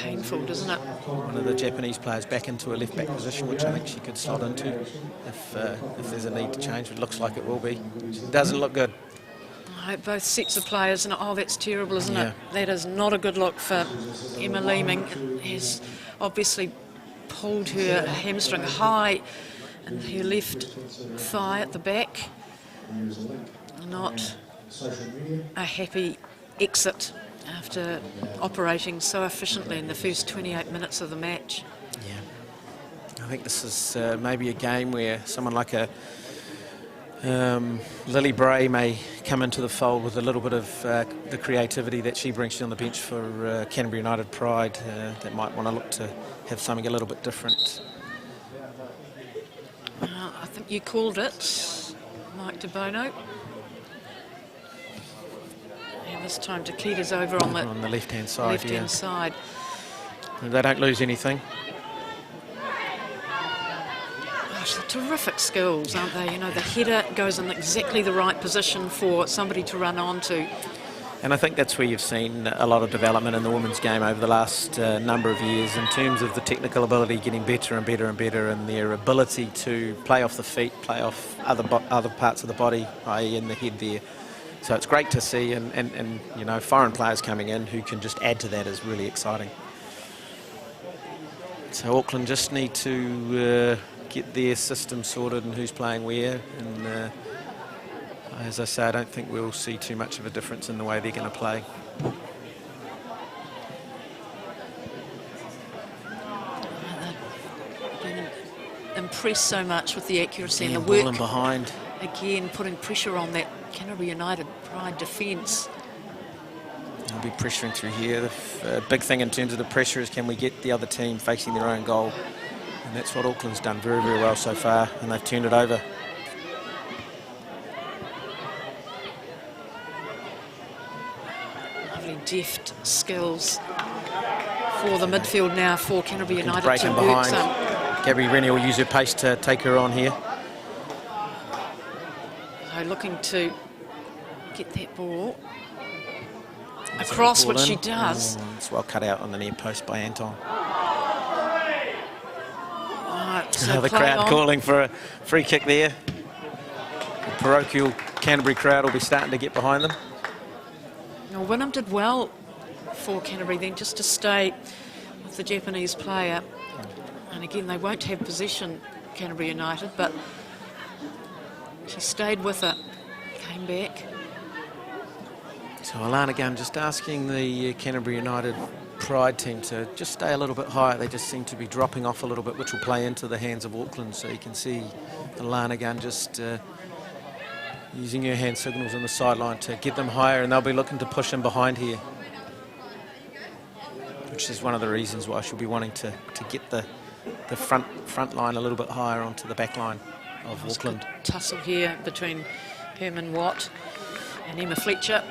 painful, doesn't it? one of the Japanese players back into a left-back position, which I think she could slot into if there's a need to change. It looks like it will be. It doesn't look good. I hope both sets of players, and oh, that's terrible, isn't Yeah. it? That is not a good look for Emma Leeming. Has obviously pulled her hamstring high and her left thigh at the back. Not a happy exit after operating so efficiently in the first 28 minutes of the match. Yeah, I think this is maybe a game where someone like a Lily Bray may come into the fold with a little bit of the creativity that she brings on the bench for Canterbury United Pride. That might want to look to have something a little bit different. I think you called it, Mike De Bono. And this time Takita's over on the left-hand side. left-hand side. They don't lose anything. Gosh, they're terrific skills, aren't they? You know, the header goes in exactly the right position for somebody to run onto. And I think that's where you've seen a lot of development in the women's game over the last number of years in terms of the technical ability getting better and better and better, and their ability to play off the feet, play off other parts of the body, i.e. in the head there. So it's great to see, and you know, foreign players coming in who can just add to that is really exciting. So Auckland just need to get their system sorted and who's playing where, and as I say, I don't think we'll see too much of a difference in the way they're going to play. They've been impressed so much with the accuracy and the ball work. in behind. Again, putting pressure on that Canterbury United Pride defence. They'll be pressuring through here. The big thing in terms of the pressure is can we get the other team facing their own goal? And that's what Auckland's done very, very well so far, and they've turned it over. Lovely deft skills for the midfield now for Canterbury United to Breaking work behind. some. Gabby Rennie will use her pace to take her on here. So looking to get that ball across, which she does. Oh, it's well cut out on the near post by Anton. Right, so The play crowd on. calling for a free kick there. The parochial Canterbury crowd will be starting to get behind them. Now, Wynnum did well for Canterbury then, just to stay with the Japanese player. And again, they won't have possession, Canterbury United, but she stayed with it, came back. So Alana Gunn just asking the Canterbury United Pride team to just stay a little bit higher. They just seem to be dropping off a little bit, which will play into the hands of Auckland. So you can see Alana Gunn just using her hand signals on the sideline to get them higher, and they'll be looking to push them behind here, which is one of the reasons why she'll be wanting to get the front line a little bit higher onto the back line of Auckland. Tussle here between Herman Watt and Emma Fletcher.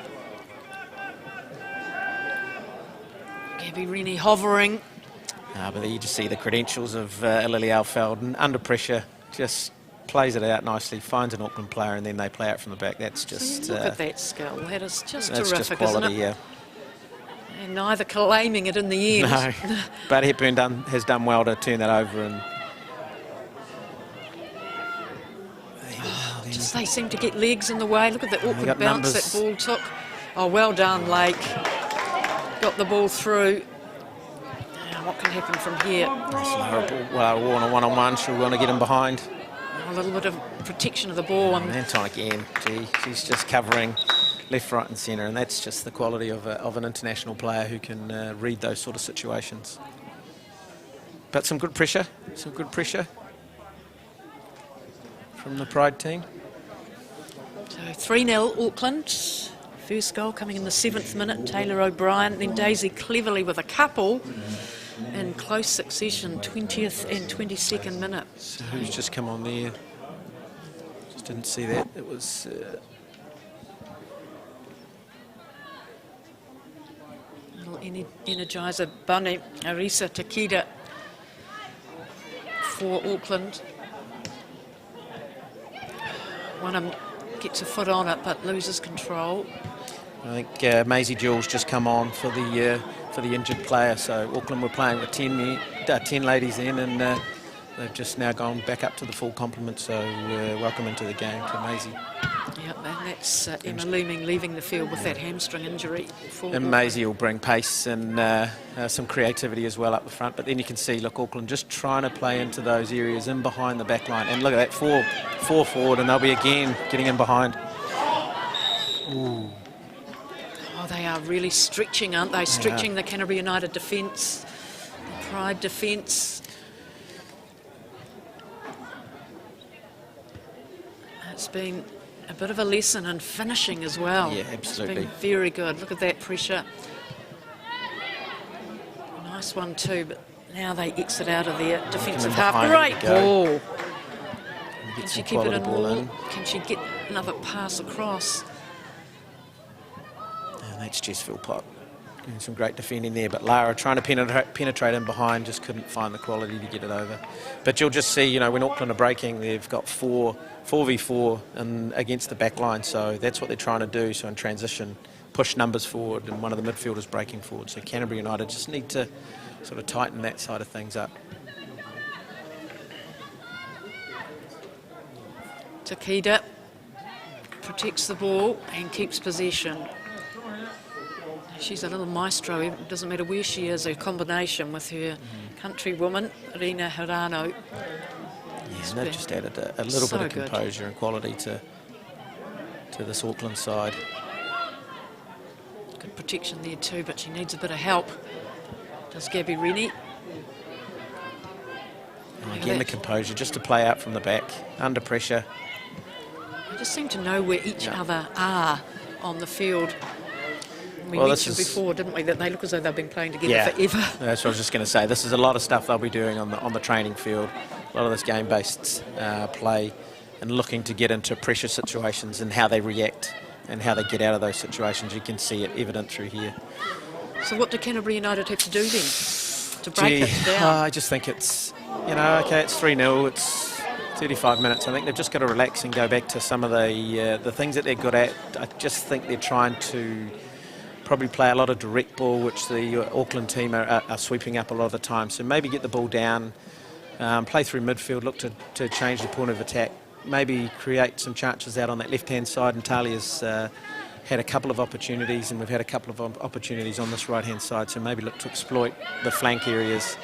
Gabby Rennie hovering. But there you just see the credentials of Lily Alfeld, and under pressure just plays it out nicely, finds an Auckland player, and then they play out from the back. That's just... look at that skill. That is just that's terrific, just quality, isn't it? yeah. And neither claiming it in the end. No, but Hepburn has done well to turn that over. And just they seem to get legs in the way. Look at the awkward bounce numbers. that ball took. Oh, well done, Lake. Got the ball through. Now, what can happen from here? Well, on a one-on-one, she'll want to get him behind. A little bit of protection of the ball. And Anton again, gee, she's just covering left, right and centre, and that's just the quality of an international player who can read those sort of situations. But some good pressure from the Pride team. So 3-0 Auckland. First goal coming in the 7th minute, Taylor O'Brien, then Daisy Cleverly with a couple in close succession, 20th and 22nd minute. So who's just come on there? Just didn't see that. It was... little energizer bunny, Arisa Takeda for Auckland. One of them gets a foot on it but loses control. I think Maisie Jules just come on for the injured player, so Auckland were playing with 10 ladies then, and they've just now gone back up to the full complement, so welcome into the game to Maisie. Yep, and that's Emma Looming leaving the field with that hamstring injury. And Maisie will bring pace and some creativity as well up the front, but then you can see, look, Auckland just trying to play into those areas in behind the back line, and look at that, four forward, and they'll be again getting in behind. Ooh. Oh, they are really stretching, aren't they? Stretching the Canterbury United defence, the Pride defence. It's been a bit of a lesson in finishing as well. Yeah, absolutely. It's been very good. Look at that pressure. Nice one too, but now they exit out of their defensive half. Great ball. Can she keep it in more? Can she get another pass across? And that's Jess Philpott doing some great defending there, but Lara trying to penetrate in behind, just couldn't find the quality to get it over. But you'll just see, you know, when Auckland are breaking, they've got 4v4 and against the back line, so that's what they're trying to do. So in transition, push numbers forward, and one of the midfielders breaking forward. So Canterbury United just need to sort of tighten that side of things up. Takeda protects the ball and keeps possession. She's a little maestro. It doesn't matter where she is, a combination with her countrywoman, Rina Hirano. Yeah, and they've just added a little bit of composure and quality to this Auckland side. Good protection there too, but she needs a bit of help. Does Gabby Rennie. And again, the composure, just to play out from the back, under pressure. They just seem to know where each other are on the field. We Well, mentioned before, didn't we, that they look as though they've been playing together forever. That's what I was just going to say. This is a lot of stuff they'll be doing on the training field. A lot of this game-based play and looking to get into pressure situations and how they react and how they get out of those situations. You can see it evident through here. So what do Canterbury United have to do then to break it down? I just think it's, you know, okay, it's 3-0, it's 35 minutes. I think they've just got to relax and go back to some of the things that they're good at. I just think they're trying to probably play a lot of direct ball, which the Auckland team are sweeping up a lot of the time. So maybe get the ball down, play through midfield, look to change the point of attack maybe create some chances out on that left-hand side, and Talia's had a couple of opportunities, and we've had a couple of opportunities on this right-hand side, so maybe look to exploit the flank areas,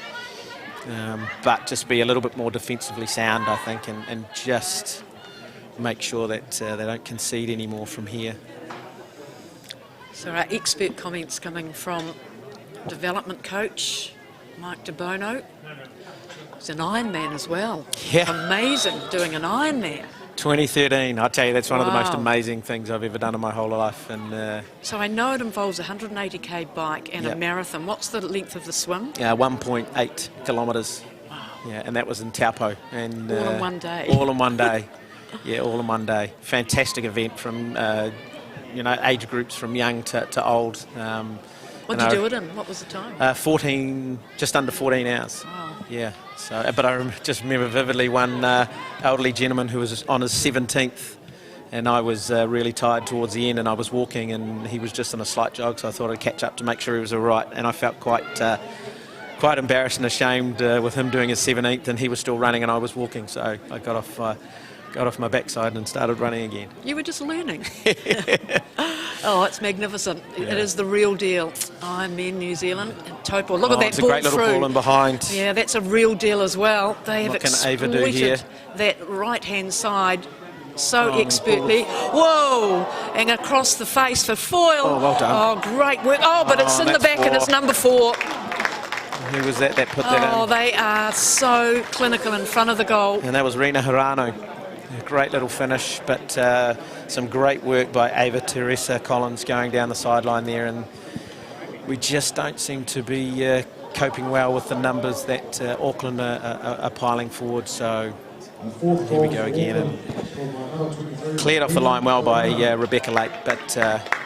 but just be a little bit more defensively sound, I think, and just make sure that they don't concede anymore from here. So our expert comments coming from development coach Mike De Bono. He's an Ironman as well. Yeah. Amazing, doing an Ironman. 2013, I tell you, that's one of the most Wow. amazing things I've ever done in my whole life. And So I know it involves a 180k bike and Yep. a marathon. What's the length of the swim? 1.8 kilometres. Wow. Yeah, and that was in Taupo. And All in one day. All in one day. Yeah, all in one day. Fantastic event from age groups from young to old. What did you do it in? What was the time? 14, just under 14 hours. Wow. Yeah. So, but I just remember vividly one elderly gentleman who was on his 17th, and I was really tired towards the end, and I was walking, and he was just on a slight jog, so I thought I'd catch up to make sure he was all right, and I felt quite embarrassed and ashamed with him doing his 17th, and he was still running, and I was walking, so I got off my backside and started running again. You were just learning. Oh, it's magnificent. Yeah. It is the real deal. Ironman New Zealand and Taupo. Look at that It's a ball great little through. ball in behind. Yeah, that's a real deal as well. They have What can Ava do here? exploited that right-hand side so Oh, expertly. Whoa! And across the face for foil. Oh, well done. Oh, great work. Oh, but it's in the that's back and 4. it's number 4. Who was that put that Oh, in? they are so clinical in front of the goal. And that was Rena Hirano. A great little finish, but some great work by Ava Teresa Collins going down the sideline there, and we just don't seem to be coping well with the numbers that Auckland are piling forward. So here we go again, and cleared off the line well by Rebecca Lake, but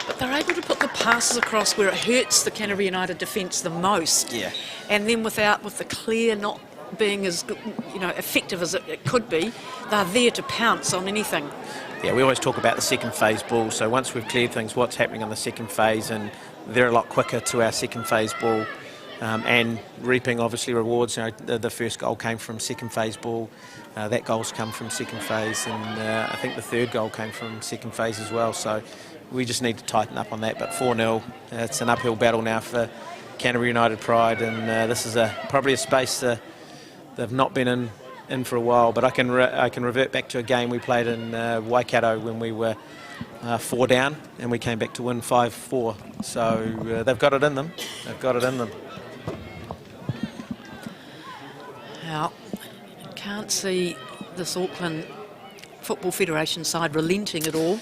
But they're able to put the passes across where it hurts the Canterbury United defence the most. Yeah. And then with the clear not being as effective as it could be, they're there to pounce on anything. yeah, we always talk about the second phase ball. So once we've cleared things, what's happening on the second phase, and they're a lot quicker to our second phase ball, and reaping obviously rewards. The first goal came from second phase ball. That goal's come from second phase, and I think the third goal came from second phase as well. So we just need to tighten up on that. But 4-0, it's an uphill battle now for Canterbury United Pride, and this is probably a space they've not been in for a while. But I can revert back to a game we played in Waikato when we were 4 down, and we came back to win 5-4. So they've got it in them. They've got it in them. Now, you can't see this Auckland Football Federation side relenting at all.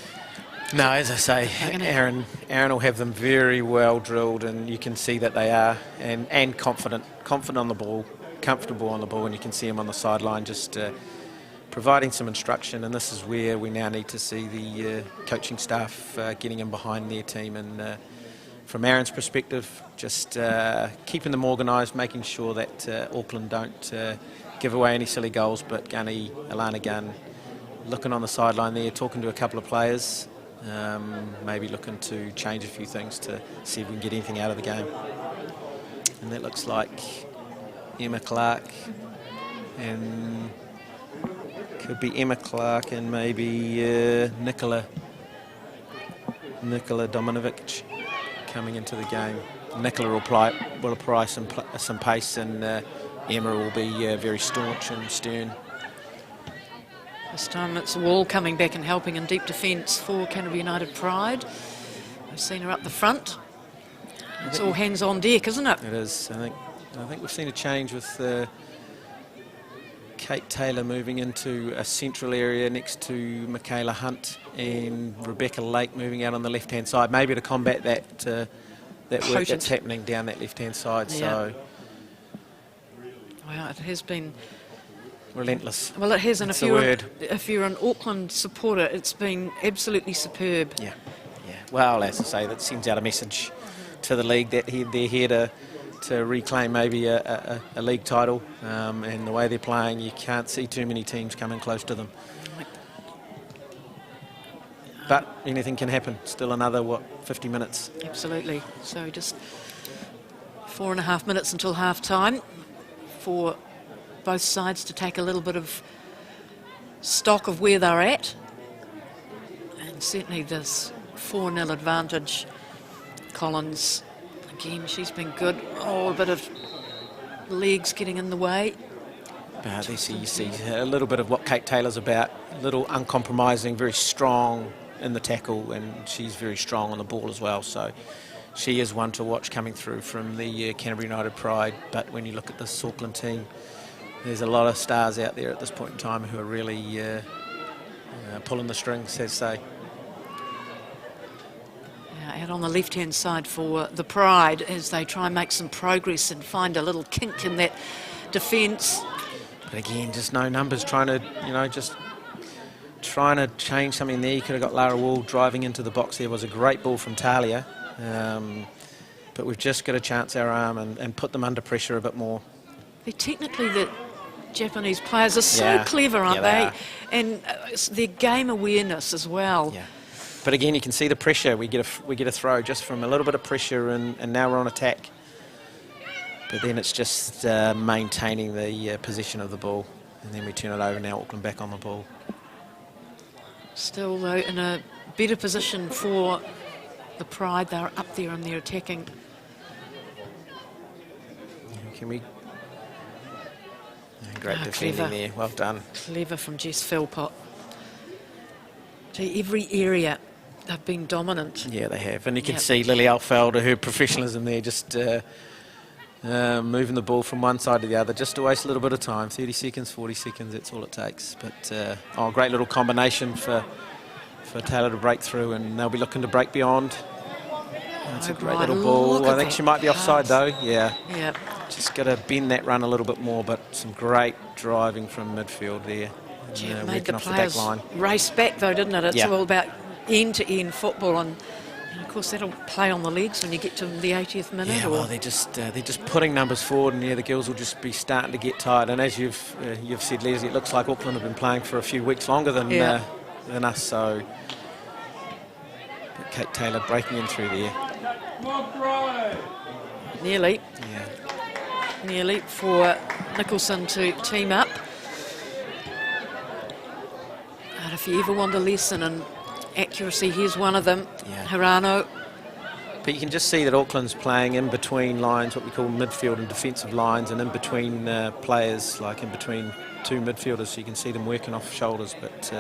No, as I say, Aaron will have them very well drilled, and you can see that they are, and confident on the ball, comfortable on the ball, and you can see him on the sideline just providing some instruction. And this is where we now need to see the coaching staff getting in behind their team, and from Aaron's perspective, just keeping them organised, making sure that Auckland don't give away any silly goals. But Gunny, Alana Gunn, looking on the sideline there, talking to a couple of players, maybe looking to change a few things to see if we can get anything out of the game. And that looks like Emma Clark, and could be Emma Clark and maybe Nicola Dominovic coming into the game. Nicola will apply some pace, and Emma will be very staunch and stern. This time it's Wall coming back and helping in deep defence for Canterbury United Pride. We've seen her up the front. It's all hands on deck, isn't it? It is. I think we've seen a change with Kate Taylor moving into a central area next to Michaela Hunt, and Rebecca Lake moving out on the left-hand side, maybe to combat that work Potent. that's happening down that left-hand side. Yeah. So Wow, it has been. relentless. Well, it has, and That's if you're an Auckland supporter, it's been absolutely superb. Yeah. Well, as I say, that sends out a message to the league that they're here to reclaim maybe a league title, and the way they're playing, you can't see too many teams coming close to them. But anything can happen. Still another, 50 minutes? Absolutely. So just 4.5 minutes until half time for both sides to take a little bit of stock of where they're at. And certainly this 4-0 advantage. Collins, again, she's been good. Oh, a bit of legs getting in the way. This you see a little bit of what Kate Taylor's about. A little uncompromising, very strong in the tackle, and she's very strong on the ball as well. So she is one to watch coming through from the Canterbury United Pride. But when you look at this Auckland team, there's a lot of stars out there at this point in time who are really pulling the strings, as say. Out on the left-hand side for the Pride as they try and make some progress and find a little kink in that defence. But again, just no numbers, trying to, just trying to change something there. You could have got Lara Wall driving into the box there. It was a great ball from Talia. But we've just got to chance our arm and put them under pressure a bit more. Technically, the Japanese players are so clever, aren't they? Are. And it's their game awareness as well. Yeah. But again, you can see the pressure. We get a throw just from a little bit of pressure, and now we're on attack. But then it's just maintaining the position of the ball, and then we turn it over. Now Auckland back on the ball. Still, though, in a better position for the Pride. They're up there and they're attacking. Can we? Great defending clever. there. Well done. Clever from Jess Philpott. To every area, they've been dominant. Yeah, they have. And you can see Lily Alfelder, her professionalism there, just moving the ball from one side to the other, just to waste a little bit of time. 30 seconds, 40 seconds, that's all it takes. But, great little combination for Taylor to break through, and they'll be looking to break beyond. That's a great little ball. I think she might be offside, though. Yeah. Just got to bend that run a little bit more, but some great driving from midfield there. It made the players race back, though, didn't it? It's all about end-to-end football, and of course that'll play on the legs when you get to the 80th minute. Yeah, well, they're just putting numbers forward, and the girls will just be starting to get tired. And as you've said, Leslie, it looks like Auckland have been playing for a few weeks longer than us. So, but Kate Taylor breaking in through there. Nearly. Nearly for Nicholson to team up. And if you ever want a lesson in accuracy, here's one of them. Hirano. But you can just see that Auckland's playing in between lines, what we call midfield and defensive lines, and in between players, like in between two midfielders, so you can see them working off shoulders. But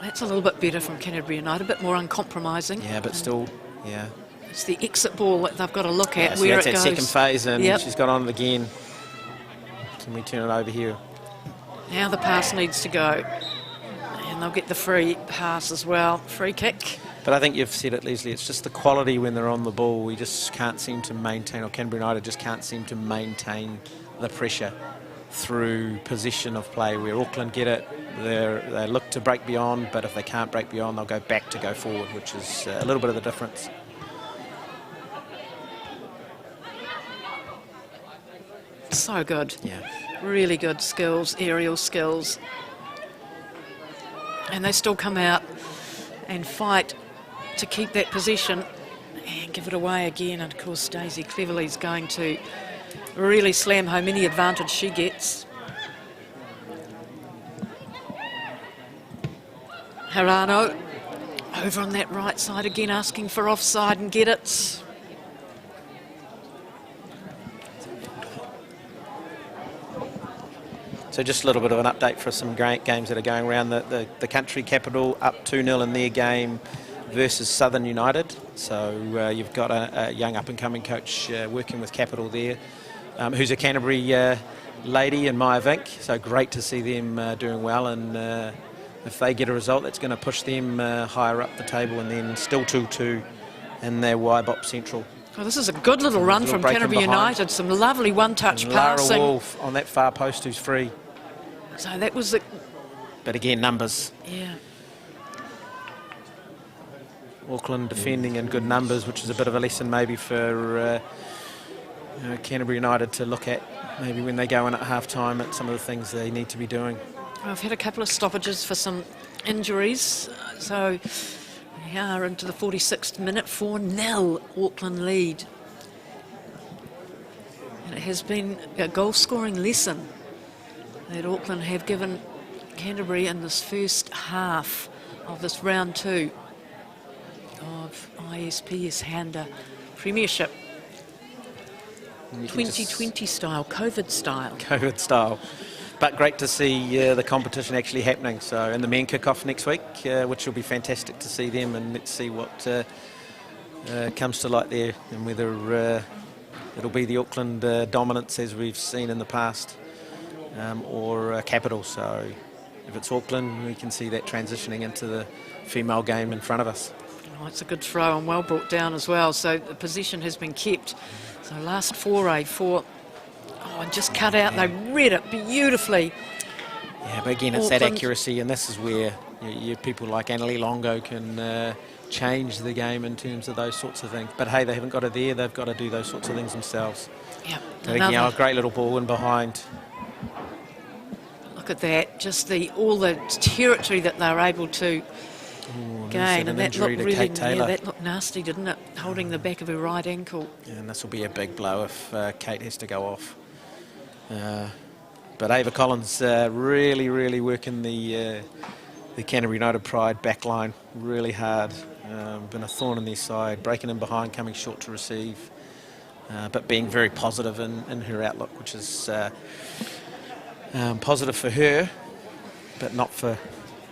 that's a little bit better from Canterbury United, a bit more uncompromising. Yeah, but still, It's the exit ball that they've got to look at, so where that's it goes. That second phase, and she's got on it again. Can we turn it over here? Now the pass needs to go. And they'll get the free pass as well. Free kick. But I think you've said it, Leslie, it's just the quality when they're on the ball. We just can't seem to maintain, or Canterbury United just can't seem to maintain the pressure through position of play, where Auckland get it. They look to break beyond, but if they can't break beyond, they'll go back to go forward, which is a little bit of the difference. So good. Really good skills, aerial skills. And they still come out and fight to keep that possession and give it away again. And of course, Daisy Cleverly's going to really slam home any advantage she gets. Hirano over on that right side again, asking for offside, and get it. So just a little bit of an update for some great games that are going around. The country capital up 2-0 in their game versus Southern United. So you've got a young up-and-coming coach working with Capital there, who's a Canterbury lady in Maya Vink. So great to see them doing well, and if they get a result, that's going to push them higher up the table, and then still 2-2 in their Waibop Central. Well, this is a good little run from Canterbury United. Some lovely one-touch passing. Lara Wolf on that far post, who's free. So that was the... But again, numbers. Yeah. Auckland defending in good numbers, which is a bit of a lesson maybe for Canterbury United to look at maybe when they go in at half-time at some of the things they need to be doing. Well, I've had a couple of stoppages for some injuries, so we are into the 46th minute, 4-0 Auckland lead. And it has been a goal-scoring lesson that Auckland have given Canterbury in this first half of this round 2 of ISPS HANDA Premiership. 2020 style, COVID style. COVID style. But great to see the competition actually happening. So, and the men kickoff next week, which will be fantastic to see them, and let's see what comes to light there, and whether it'll be the Auckland dominance as we've seen in the past, or Capital. So if it's Auckland, we can see that transitioning into the female game in front of us. Oh, it's a good throw and well brought down as well. So the position has been kept. So last foray for, and just cut out. They read it beautifully. Yeah, but again, it's that Auckland. accuracy, and this is where people like Annalie Longo can change the game in terms of those sorts of things. But hey, they haven't got it there. They've got to do those sorts of things themselves. Yeah, But again, a great little ball in behind. Look at that, just all the territory that they're able to gain, and that looked really, that looked nasty, didn't it? Holding the back of her right ankle. Yeah, and this will be a big blow if Kate has to go off. But Ava Collins really, really working the Canterbury United Pride back line really hard. Been a thorn in their side, breaking in behind, coming short to receive, but being very positive in her outlook, which is positive for her, but not for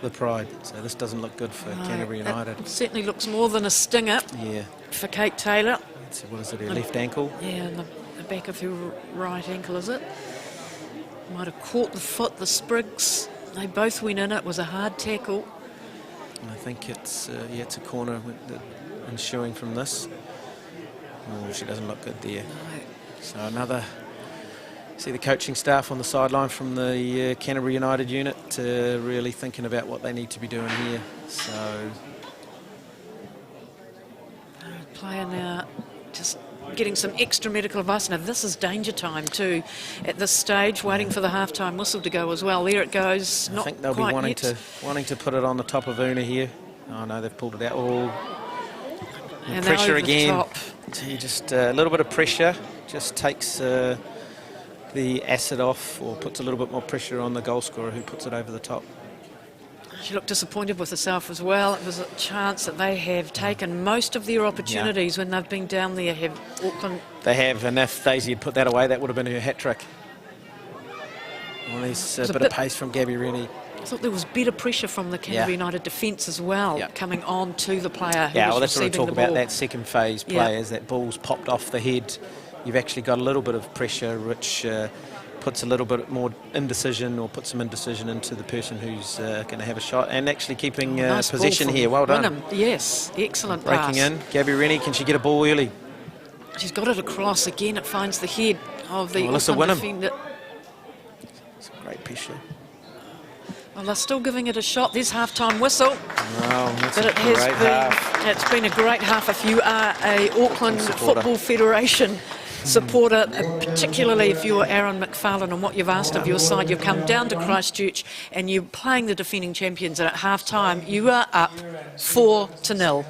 the Pride. So this doesn't look good for Canterbury United. It certainly looks more than a stinger for Kate Taylor. So what is it, her left ankle? Yeah, and the back of her right ankle, is it? Might have caught the foot, the sprigs. They both went in. It was a hard tackle. And I think it's a corner ensuing from this. Oh, she doesn't look good there. No. So another. See the coaching staff on the sideline from the Canterbury United unit really thinking about what they need to be doing here. So player now just getting some extra medical advice. Now this is danger time too at this stage, waiting for the half-time whistle to go as well. There it goes. I think they'll be wanting to put it on the top of Una here. Oh no, they've pulled it out. And pressure again. So just a little bit of pressure just takes the acid off, or puts a little bit more pressure on the goal scorer, who puts it over the top. She looked disappointed with herself as well. It was a chance that they have taken most of their opportunities when they've been down there. Have Auckland? They have, and if Daisy had put that away, that would have been her hat trick. Well, there's a bit of pace from Gabby Rennie. I thought there was better pressure from the Canterbury United defence as well, coming on to the player who was that's what we receiving talk the ball. about, that second phase play, as that ball's popped off the head. You've actually got a little bit of pressure, which puts a little bit more indecision, or puts some indecision into the person who's going to have a shot, and actually keeping nice possession here. Well done. Yes, excellent Breaking pass. in. Gabby Rennie, can she get a ball early? She's got it across. Again, it finds the head of the Auckland defender. It's a great pressure. Well, they're still giving it a shot. There's half-time whistle. Wow, that's but it's been a great half. If you are a Auckland Football Federation supporter, particularly if you're Aaron McFarlane and what you've asked of your side, you've come down to Christchurch and you're playing the defending champions, and at half-time you are up 4-0.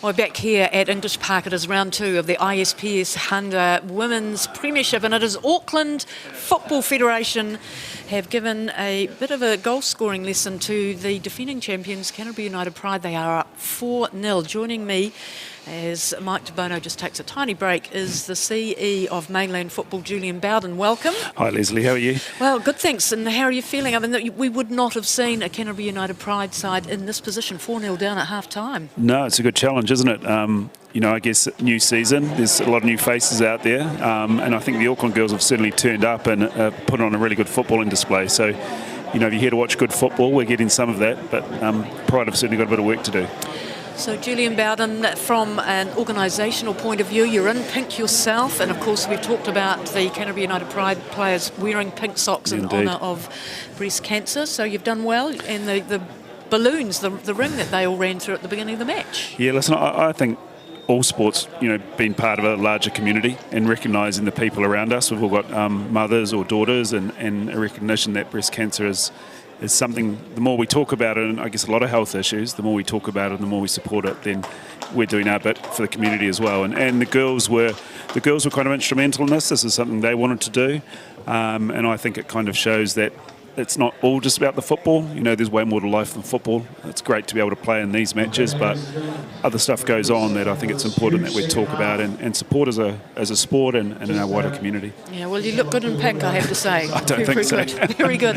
We're back here at English Park. It is round 2 of the ISPS HANDA Women's Premiership, and it is Auckland Football Federation have given a bit of a goal-scoring lesson to the defending champions, Canterbury United Pride. They are up 4-0. Joining me as Mike De Bono just takes a tiny break is the CE of Mainland Football, Julian Bowden. Welcome. Hi Leslie, how are you? Well, good, thanks. And how are you feeling? I mean, we would not have seen a Canterbury United Pride side in this position, 4-0 down at half-time. No, it's a good challenge, isn't it? You know, I guess new season, there's a lot of new faces out there, and I think the Auckland girls have certainly turned up and put on a really good footballing display. So, you know, if you're here to watch good football, we're getting some of that, but Pride have certainly got a bit of work to do. So Julian Bowden, from an organisational point of view, you're in pink yourself, and of course we've talked about the Canterbury United Pride players wearing pink socks in honour of breast cancer, so you've done well, and the balloons, the ring that they all ran through at the beginning of the match. Yeah, listen, I think all sports, you know, being part of a larger community and recognising the people around us. We've all got mothers or daughters, and a recognition that breast cancer is something, the more we talk about it, and I guess a lot of health issues, the more we talk about it, the more we support it, then we're doing our bit for the community as well. And the girls were kind of instrumental in this. This is something they wanted to do, and I think it kind of shows that it's not all just about the football. You know, there's way more to life than football. It's great to be able to play in these matches, but other stuff goes on that I think it's important that we talk about and support as a sport and in our wider community. Yeah, well, you look good in pink, I have to say. I don't think so. Good. Very good.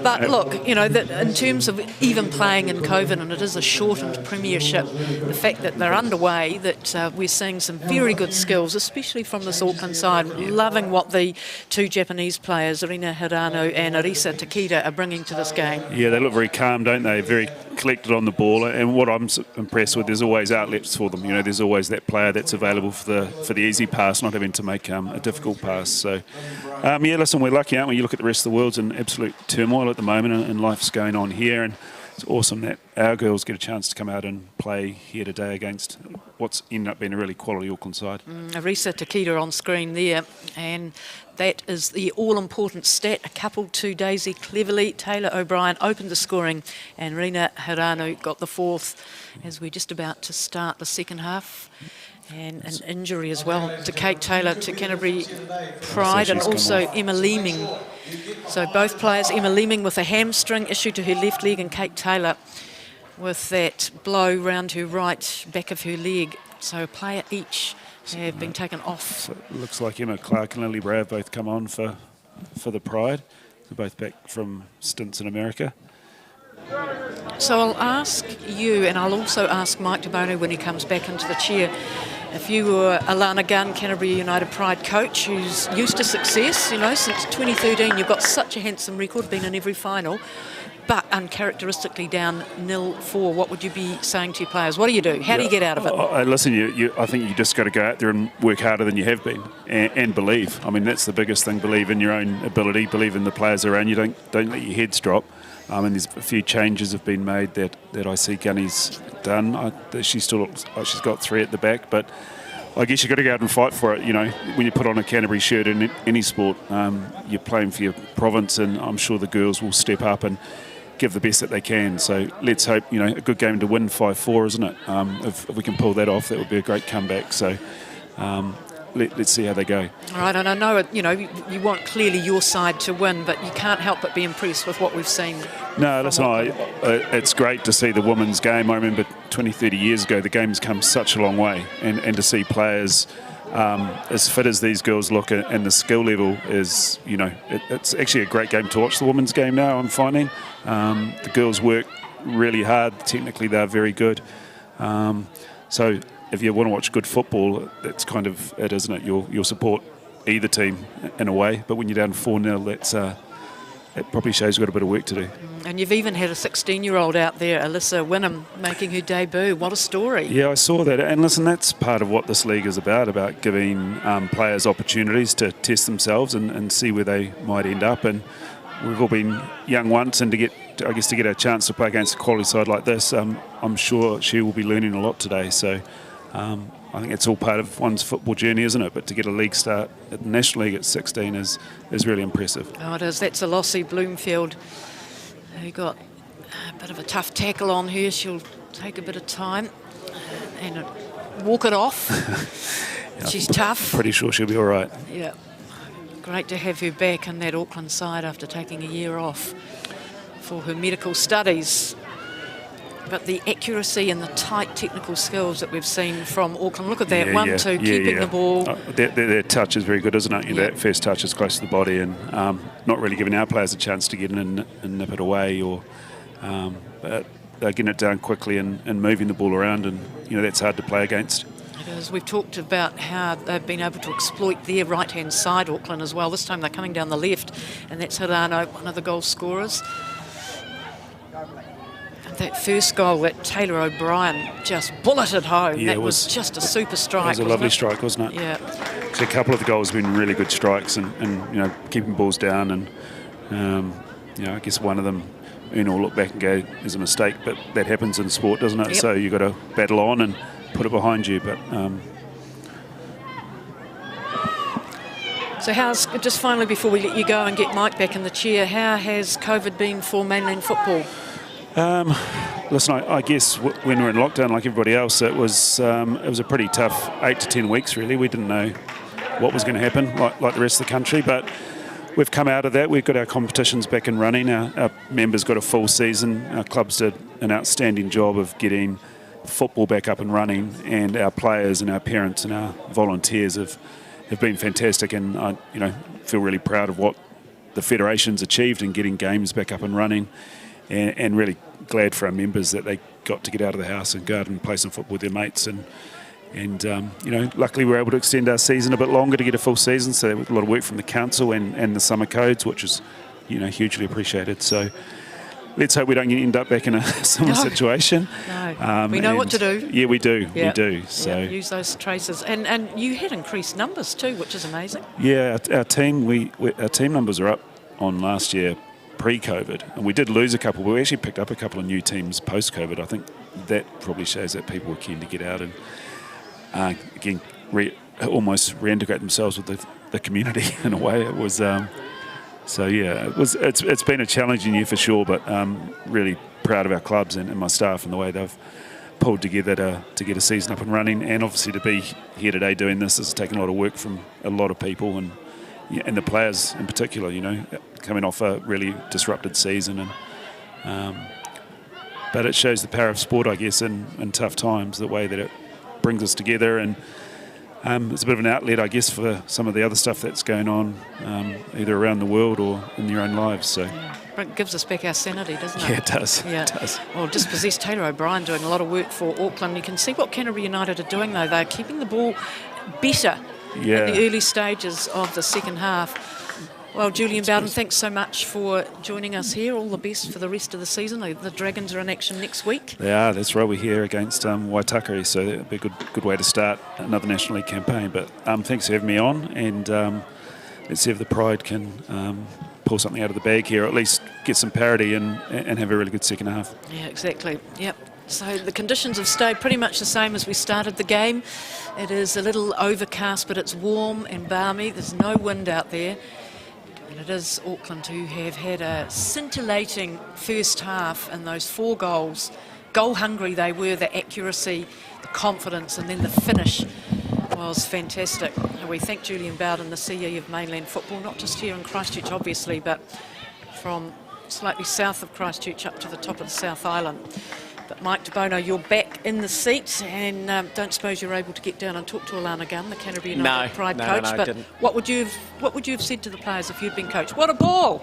But look, you know, that in terms of even playing in COVID, and it is a shortened premiership, the fact that they're underway, that we're seeing some very good skills, especially from this Auckland side. Loving what the two Japanese players, Rina Hirano and Arisa Takeda, are bringing to this game. Yeah, they look very calm, don't they? Very collected on the ball, and what I'm impressed with, there's always outlets for them. You know, there's always that player that's available for the easy pass, not having to make a difficult pass. So, yeah, listen, we're lucky, aren't we? You look at the rest of the world's in absolute turmoil at the moment, and life's going on here, and it's awesome that our girls get a chance to come out and play here today against what's ended up being a really quality Auckland side. Arisa Takeda on screen there, and that is the all-important stat. A couple to Daisy cleverly. Taylor O'Brien opened the scoring, and Rina Hirano got the fourth as we're just about to start the second half. And an injury as well to Kate Taylor, to Canterbury Pride, and also Emma Leeming. So both players, Emma Leeming with a hamstring issue to her left leg, and Kate Taylor with that blow round her right back of her leg. So a player each have been taken off. So it looks like Emma Clark and Lily Bray have both come on for the Pride. They're both back from stints in America. So I'll ask you, and I'll also ask Mike De Bono when he comes back into the chair, if you were Alana Gunn, Canterbury United Pride coach, who's used to success, you know, since 2013, you've got such a handsome record, been in every final, but uncharacteristically down 0-4. What would you be saying to your players? What do you do? How do you get out of it? Listen, I think you just got to go out there and work harder than you have been, and believe. I mean, that's the biggest thing. Believe in your own ability. Believe in the players around you. Don't let your heads drop. And there's a few changes have been made that I see Gunny's done. She's got 3 at the back, but I guess you've got to go out and fight for it. You know, when you put on a Canterbury shirt in any sport, you're playing for your province, and I'm sure the girls will step up and give the best that they can. So let's hope, you know, a good game to win 5-4, isn't it? If we can pull that off, that would be a great comeback. So let's see how they go. All right, and I know, you know, you want clearly your side to win, but you can't help but be impressed with what we've seen. No, listen, it's great to see the women's game. I remember 20, 30 years ago, the game's come such a long way, and to see players as fit as these girls look, and the skill level is, you know, it's actually a great game to watch, the women's game now, I'm finding. The girls work really hard. Technically, they're very good. So if you want to watch good football, that's kind of it, isn't it? You'll support either team in a way, but when you're down 4-0, it probably shows you've got a bit of work to do. And you've even had a 16-year-old out there, Alyssa Wynnum, making her debut. What a story. Yeah, I saw that. And listen, that's part of what this league is about giving players opportunities to test themselves and see where they might end up. And we've all been young once, and to get a chance to play against a quality side like this, I'm sure she will be learning a lot today. So I think it's all part of one's football journey, isn't it? But to get a league start at the National League at 16 is really impressive. Oh, it is. That's a Lossie Bloomfield who got a bit of a tough tackle on her. She'll take a bit of time. and walk it off. She's tough. Pretty sure she'll be all right. Yeah. Great to have her back in that Auckland side after taking a year off for her medical studies. But the accuracy and the tight technical skills that we've seen from Auckland. Look at that, 1-2, keeping the ball. Their touch is very good, isn't it? That first touch is close to the body, and not really giving our players a chance to get in and nip it away. But they're getting it down quickly and moving the ball around, and that's hard to play against. It is. We've talked about how they've been able to exploit their right-hand side, Auckland, as well. This time they're coming down the left, and that's Hirano, one of the goal scorers. That first goal that Taylor O'Brien just bulleted home, that was just a super strike. It was a lovely strike, wasn't it? Yeah. So a couple of the goals have been really good strikes and keeping balls down, and I guess one of them, will look back and go, there's a mistake, but that happens in sport, doesn't it? Yep. So you've got to battle on and put it behind you. But so how's, just finally before we let you go and get Mike back in the chair, how has COVID been for mainland football? Listen, I guess when we were in lockdown, like everybody else, it was a pretty tough 8 to 10 weeks, really. We didn't know what was going to happen, like the rest of the country, but we've come out of that. We've got our competitions back and running. Our members got a full season. Our clubs did an outstanding job of getting football back up and running, and our players and our parents and our volunteers have been fantastic, and I feel really proud of what the Federation's achieved in getting games back up and running. And really glad for our members that they got to get out of the house and go out and play some football with their mates. And luckily we were able to extend our season a bit longer to get a full season. So there was a lot of work from the council and the summer codes, which is hugely appreciated. So let's hope we don't end up back in a similar situation. No, we know what to do. Yeah, we do. We do. So use those traces, and you had increased numbers too, which is amazing. Yeah, our team numbers are up on last year pre-COVID, and we did lose a couple, but we actually picked up a couple of new teams post-COVID. I think that probably shows that people were keen to get out and again almost reintegrate themselves with the community in a way. It was it's been a challenging year for sure, but really proud of our clubs and my staff and the way they've pulled together to get a season up and running, and obviously to be here today doing this has taken a lot of work from a lot of people and the players in particular, coming off a really disrupted season. But it shows the power of sport, I guess, in tough times, the way that it brings us together. And it's a bit of an outlet, I guess, for some of the other stuff that's going on, either around the world or in your own lives. So it gives us back our sanity, doesn't it? Yeah, it does. Yeah. It does. Well, dispossessed Taylor O'Brien doing a lot of work for Auckland. You can see what Canterbury United are doing, though. They're keeping the ball better in the early stages of the second half. Well, Julian Bowden, thanks so much for joining us here. All the best for the rest of the season. The Dragons are in action next week. They are, that's right. We're here against Waitakere, so it'll be a good way to start another National League campaign. But thanks for having me on, and let's see if the Pride can pull something out of the bag here, or at least get some parity and have a really good second half. Yeah, exactly. Yep. So the conditions have stayed pretty much the same as we started the game. It is a little overcast, but it's warm and balmy. There's no wind out there. And it is Auckland who have had a scintillating first half and those 4 goals. Goal hungry they were, the accuracy, the confidence, and then the finish was fantastic. And we thank Julian Bowden, the CE of mainland football, not just here in Christchurch obviously, but from slightly south of Christchurch up to the top of the South Island. But Mike De Bono, you're back in the seat, and don't suppose you're able to get down and talk to Alana Gunn, the Canterbury United Pride coach. No, but didn't. What would you have said to the players if you'd been coach? What a ball!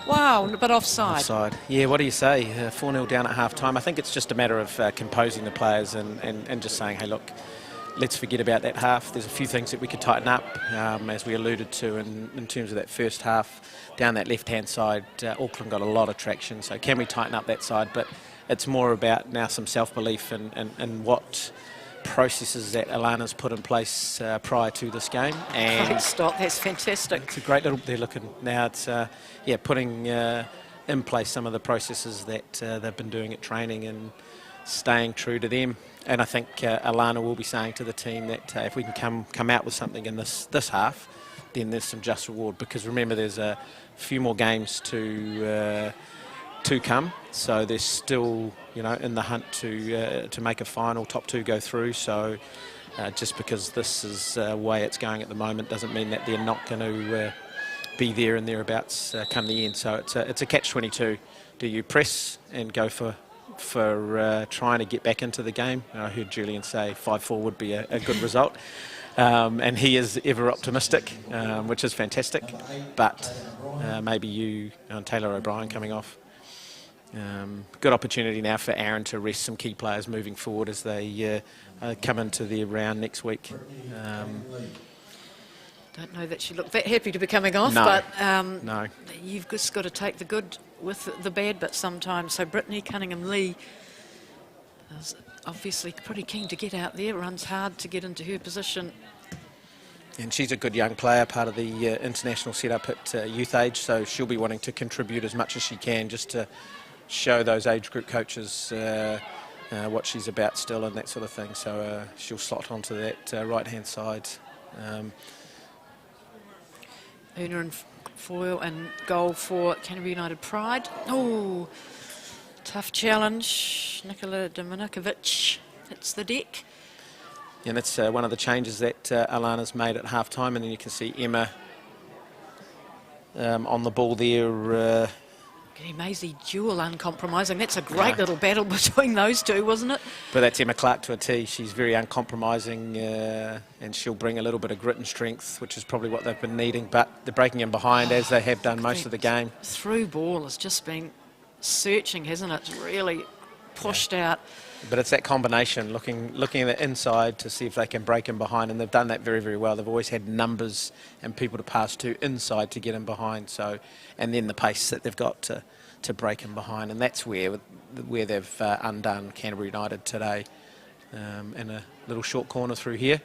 Wow, but offside. Offside. Yeah, what do you say? 4-0 down at half-time. I think it's just a matter of composing the players and just saying, hey, look, let's forget about that half. There's a few things that we could tighten up, as we alluded to in terms of that first half. Down that left-hand side, Auckland got a lot of traction, so can we tighten up that side? But it's more about now some self-belief and what processes that Alana's put in place prior to this game. And great stop, that's fantastic. It's a great little, they're looking now, it's putting in place some of the processes that they've been doing at training and staying true to them. And I think Alana will be saying to the team that if we can come out with something in this half, then there's some just reward, because remember there's a few more games to to come. So they're still, you know, in the hunt to make a final. Top 2 go through. So just because this is the way it's going at the moment doesn't mean that they're not going to be there and thereabouts come the end. So it's a catch-22. Do you press and go for trying to get back into the game? I heard Julian say 5-4 would be a good result. And he is ever optimistic, which is fantastic. But maybe you, Taylor O'Brien coming off. Good opportunity now for Aaron to rest some key players moving forward as they come into their round next week. Don't know that she looked that happy to be coming off, No, but no. You've just got to take the good with the bad bit sometimes. So Brittany Cunningham-Lee is obviously pretty keen to get out there, runs hard to get into her position. And she's a good young player, part of the international setup at youth age, so she'll be wanting to contribute as much as she can just to show those age group coaches what she's about still and that sort of thing. So she'll slot onto that right-hand side. Una and foil and goal for Canterbury United Pride. Oh, tough challenge. Nikola Dominikovic hits the deck. And that's one of the changes that Alana's made at half-time, and then you can see Emma on the ball there. Maisie Jewell uncompromising. That's a great little battle between those two, wasn't it? But that's Emma Clark to a T. She's very uncompromising, and she'll bring a little bit of grit and strength, which is probably what they've been needing. But they're breaking in behind, as they have done most of the game. Through ball has just been searching, hasn't it? It's really pushed out. But it's that combination, looking at the inside to see if they can break in behind, and they've done that very, very well. They've always had numbers and people to pass to inside to get in behind. So, and then the pace that they've got to break in behind, and that's where they've undone Canterbury United today, in a little short corner through here.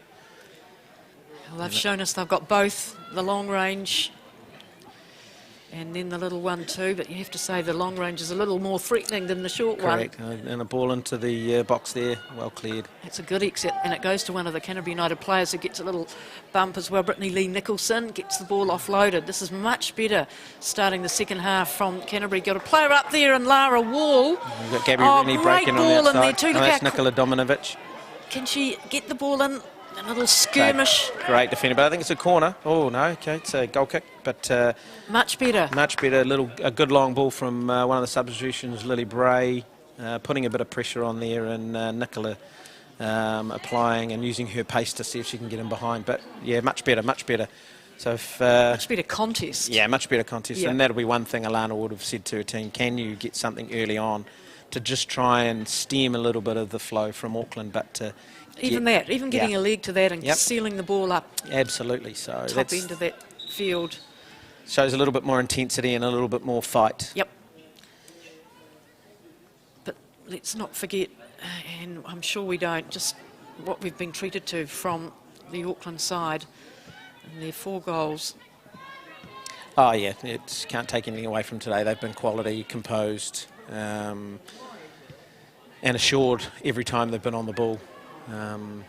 Well, they've shown us they've got both the long range and then the little one too, but you have to say the long range is a little more threatening than the short one. Correct, and a ball into the box there, well cleared. It's a good exit, and it goes to one of the Canterbury United players who gets a little bump as well. Brittany Lee Nicholson gets the ball offloaded. This is much better starting the second half from Canterbury. Got a player up there and Lara Wall. We've got Gabby Rennie breaking on the outside. In there too. That's Nikola Dominovic. Can she get the ball in? A little skirmish. Great defender, but I think it's a corner. Oh no, okay, it's a goal kick, but much better. Much better. A good long ball from one of the substitutions, Lily Bray, putting a bit of pressure on there, and Nicola applying and using her pace to see if she can get in behind. But yeah, much better, much better. So if, much better contest. Yeah, much better contest, yeah. And that'll be one thing Alana would have said to her team: can you get something early on to just try and stem a little bit of the flow from Auckland, but even getting a leg to that and sealing the ball up. Absolutely. So top end of that field. Shows a little bit more intensity and a little bit more fight. Yep. But let's not forget, and I'm sure we don't, just what we've been treated to from the Auckland side and their 4 goals. Oh yeah, it can't take anything away from today. They've been quality, composed, and assured every time they've been on the ball. And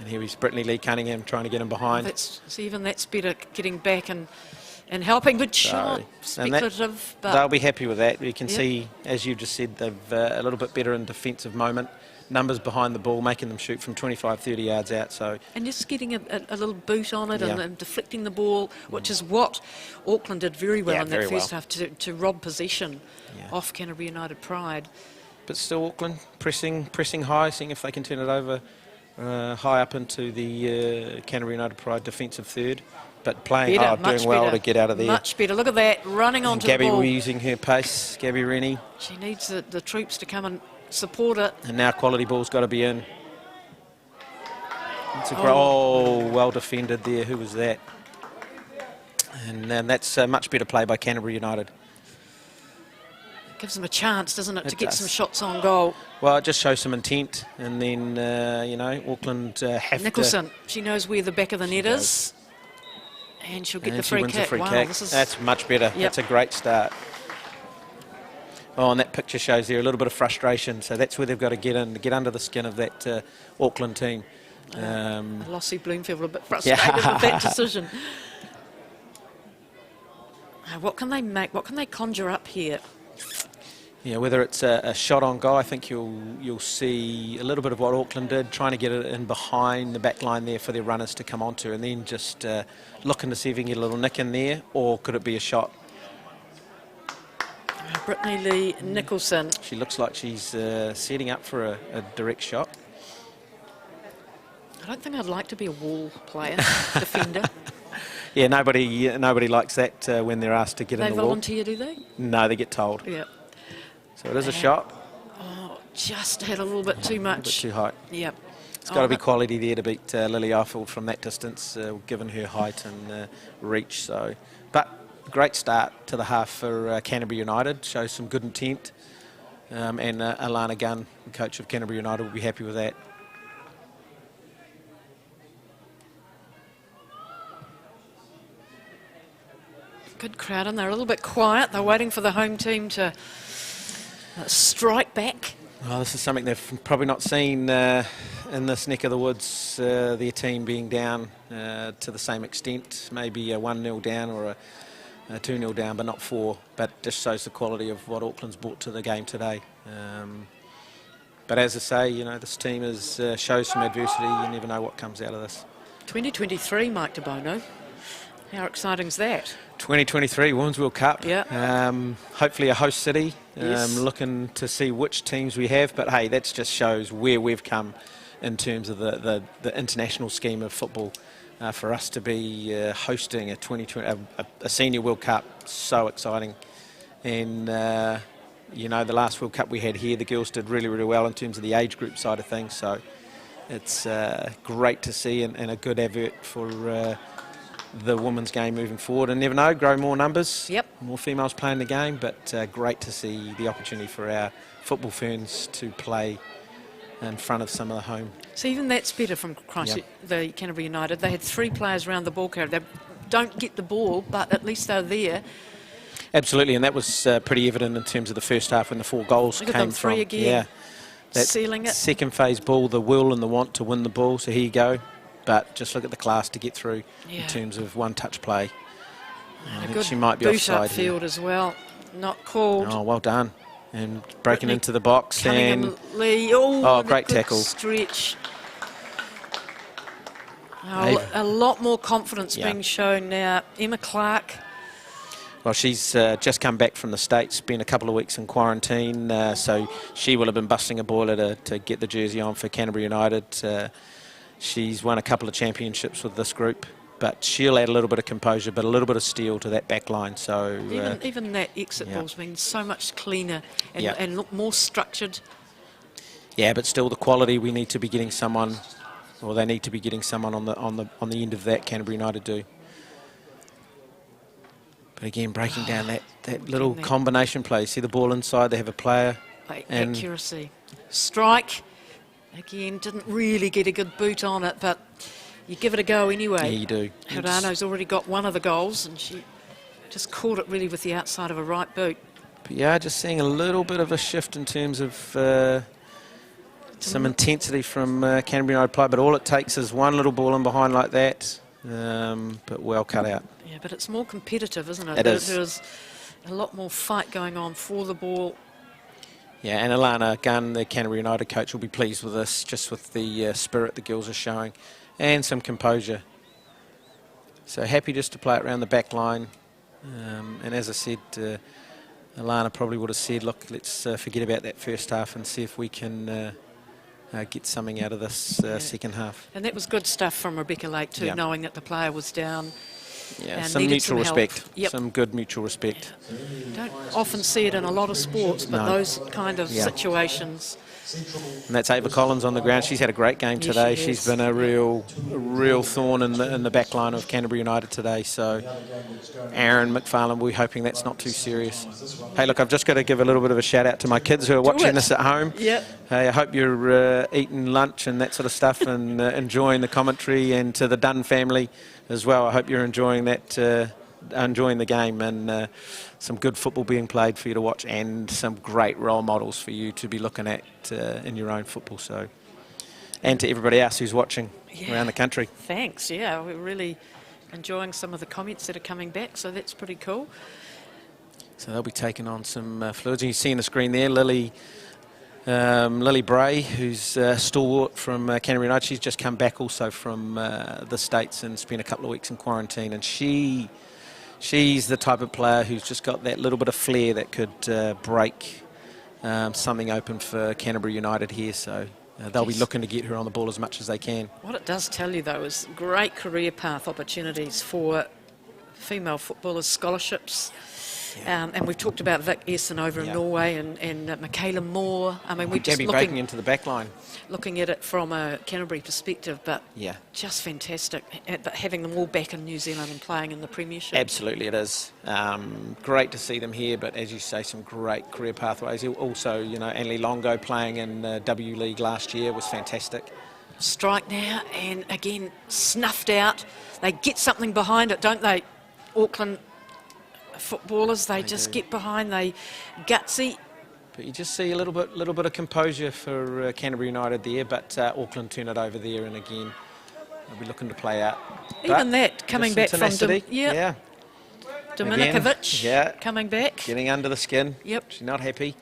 here is Brittany Lee Cunningham trying to get him behind. That's better, getting back and helping. Good shot, speculative. But they'll be happy with that. You can see, as you just said, they've a little bit better in defensive moment. Numbers behind the ball, making them shoot from 25, 30 yards out. So and just getting a little boot on it and deflecting the ball, which is what Auckland did very well in that first half to rob possession off Canterbury United Pride. But still Auckland pressing high, seeing if they can turn it over high up into the Canterbury United Pride defensive third. But playing hard, doing well to get out of there. Much better. Look at that, running onto the ball. Gabby using her pace, Gabby Rennie. She needs the troops to come and support it. And now quality ball's got to be in. It's a well defended there. Who was that? And that's a much better play by Canterbury United. Gives them a chance, doesn't it, to get some shots on goal. Well, it just shows some intent, and then, Auckland have Nicholson, she knows where the back of the net is, and she'll get the free kick. That's much better. Yep. That's a great start. Oh, and that picture shows there a little bit of frustration, so that's where they've got to get in, to get under the skin of that Auckland team. Lossie Bloomfield a bit frustrated with that decision. What can they make? What can they conjure up here? Yeah, whether it's a shot on goal, I think you'll see a little bit of what Auckland did, trying to get it in behind the back line there for their runners to come onto, and then just looking to see if you can get a little nick in there, or could it be a shot? Brittany Lee Nicholson. She looks like she's setting up for a direct shot. I don't think I'd like to be a wall player, defender. Yeah, nobody likes that when they're asked to get in the wall. They volunteer, do they? No, they get told. Yeah. So it is a shot. Oh, just had a little bit too much. A bit too high. Yep. It's got to be quality there to beat Lily Eiffel from that distance, given her height and reach. So, but great start to the half for Canterbury United. Shows some good intent, and Alana Gunn, the coach of Canterbury United, will be happy with that. Good crowd, and they're a little bit quiet. They're waiting for the home team to strike back. Well, this is something they've probably not seen in this neck of the woods, their team being down to the same extent, maybe a 1-0 down or a 2-0 down, but not 4. But just shows the quality of what Auckland's brought to the game today. But as I say, you know, this team shows some adversity. You never know what comes out of this. 2023, Mike De Bono. How exciting is that? 2023 Women's World Cup. Yeah. Hopefully a host city. Yes. Looking to see which teams we have. But hey, that just shows where we've come in terms of the international scheme of football. For us to be hosting a senior World Cup, so exciting. And you know, the last World Cup we had here, the girls did really, really well in terms of the age group side of things. So it's great to see and a good advert for the women's game moving forward, and never know, grow more numbers. Yep. More females playing the game, but great to see the opportunity for our football ferns to play in front of some of the home. So even that's better from the Canterbury United. They had 3 players around the ball carrier. They don't get the ball, but at least they're there. Absolutely, and that was pretty evident in terms of the first half when the 4 goals Look at came them, 3 from. again. Yeah, that Sealing it. second phase ball, the will and the want to win the ball. So here you go. But just look at the class to get through in terms of one-touch play. I think she might be offside here. Field as well, not called. Oh, well done. And breaking into the box. Cunningham And Lee. Oh, great tackle. Stretch. Oh, a lot more confidence being shown now. Emma Clark. Well, she's just come back from the States, been a couple of weeks in quarantine, so she will have been busting a boiler to get the jersey on for Canterbury United. She's won a couple of championships with this group, but she'll add a little bit of composure, but a little bit of steel to that back line. So even that exit ball's been so much cleaner and look more structured. Yeah, but still the quality, we need to be getting someone, or they need to be getting someone on the end of that. Canterbury United do. But again, breaking down that little combination play. See the ball inside, they have a player. Accuracy. Strike. Again, didn't really get a good boot on it, but you give it a go anyway. Yeah, you do. Hirano's already got one of the goals, and she just caught it really with the outside of a right boot. But yeah, just seeing a little bit of a shift in terms of some intensity from Canterbury United play, but all it takes is one little ball in behind like that, but well cut out. Yeah, but it's more competitive, isn't it? It is. There's a lot more fight going on for the ball. Yeah, and Alana Gunn, the Canterbury United coach, will be pleased with this, just with the spirit the girls are showing and some composure. So happy just to play it around the back line. And as I said, Alana probably would have said, look, let's forget about that first half and see if we can get something out of this second half. And that was good stuff from Rebecca Lake too, knowing that the player was down. Yeah, some mutual respect, some good mutual respect. Don't often see it in a lot of sports, but those kind of situations. And that's Ava Collins on the ground. She's had a great game today. She's been a real thorn in the back line of Canterbury United today. So Aaron McFarlane, we're hoping that's not too serious. Hey, look, I've just got to give a little bit of a shout out to my kids who are watching this at home. Yep. Hey, I hope you're eating lunch and that sort of stuff and enjoying the commentary, and to the Dunn family as well. I hope you're enjoying that, enjoying the game, and some good football being played for you to watch, and some great role models for you to be looking at in your own football. So, and to everybody else who's watching around the country. Thanks. Yeah, we're really enjoying some of the comments that are coming back, so that's pretty cool. So they'll be taking on some fluids. And you see on the screen there, Lily Bray, who's stalwart from Canterbury United. She's just come back also from the States and spent a couple of weeks in quarantine. And she's the type of player who's just got that little bit of flair that could break something open for Canterbury United here. So they'll be looking to get her on the ball as much as they can. What it does tell you, though, is great career path opportunities for female footballers, scholarships. And we've talked about Vic Essen over in Norway and Michaela Moore. I mean, we're just Gabby breaking into the back line. Looking at it from a Canterbury perspective, but just fantastic. But having them all back in New Zealand and playing in the Premiership. Absolutely it is. Great to see them here, but as you say, some great career pathways. Also, you know, Annie Longo playing in W League last year was fantastic. Strike now, and again, snuffed out. They get something behind it, don't they? Auckland footballers, they just get behind, they gutsy. But you just see a little bit of composure for Canterbury United there, but Auckland turn it over there, and again they'll be looking to play out. Even that coming back from Dominikovic, coming back, getting under the skin. Yep, she's not happy.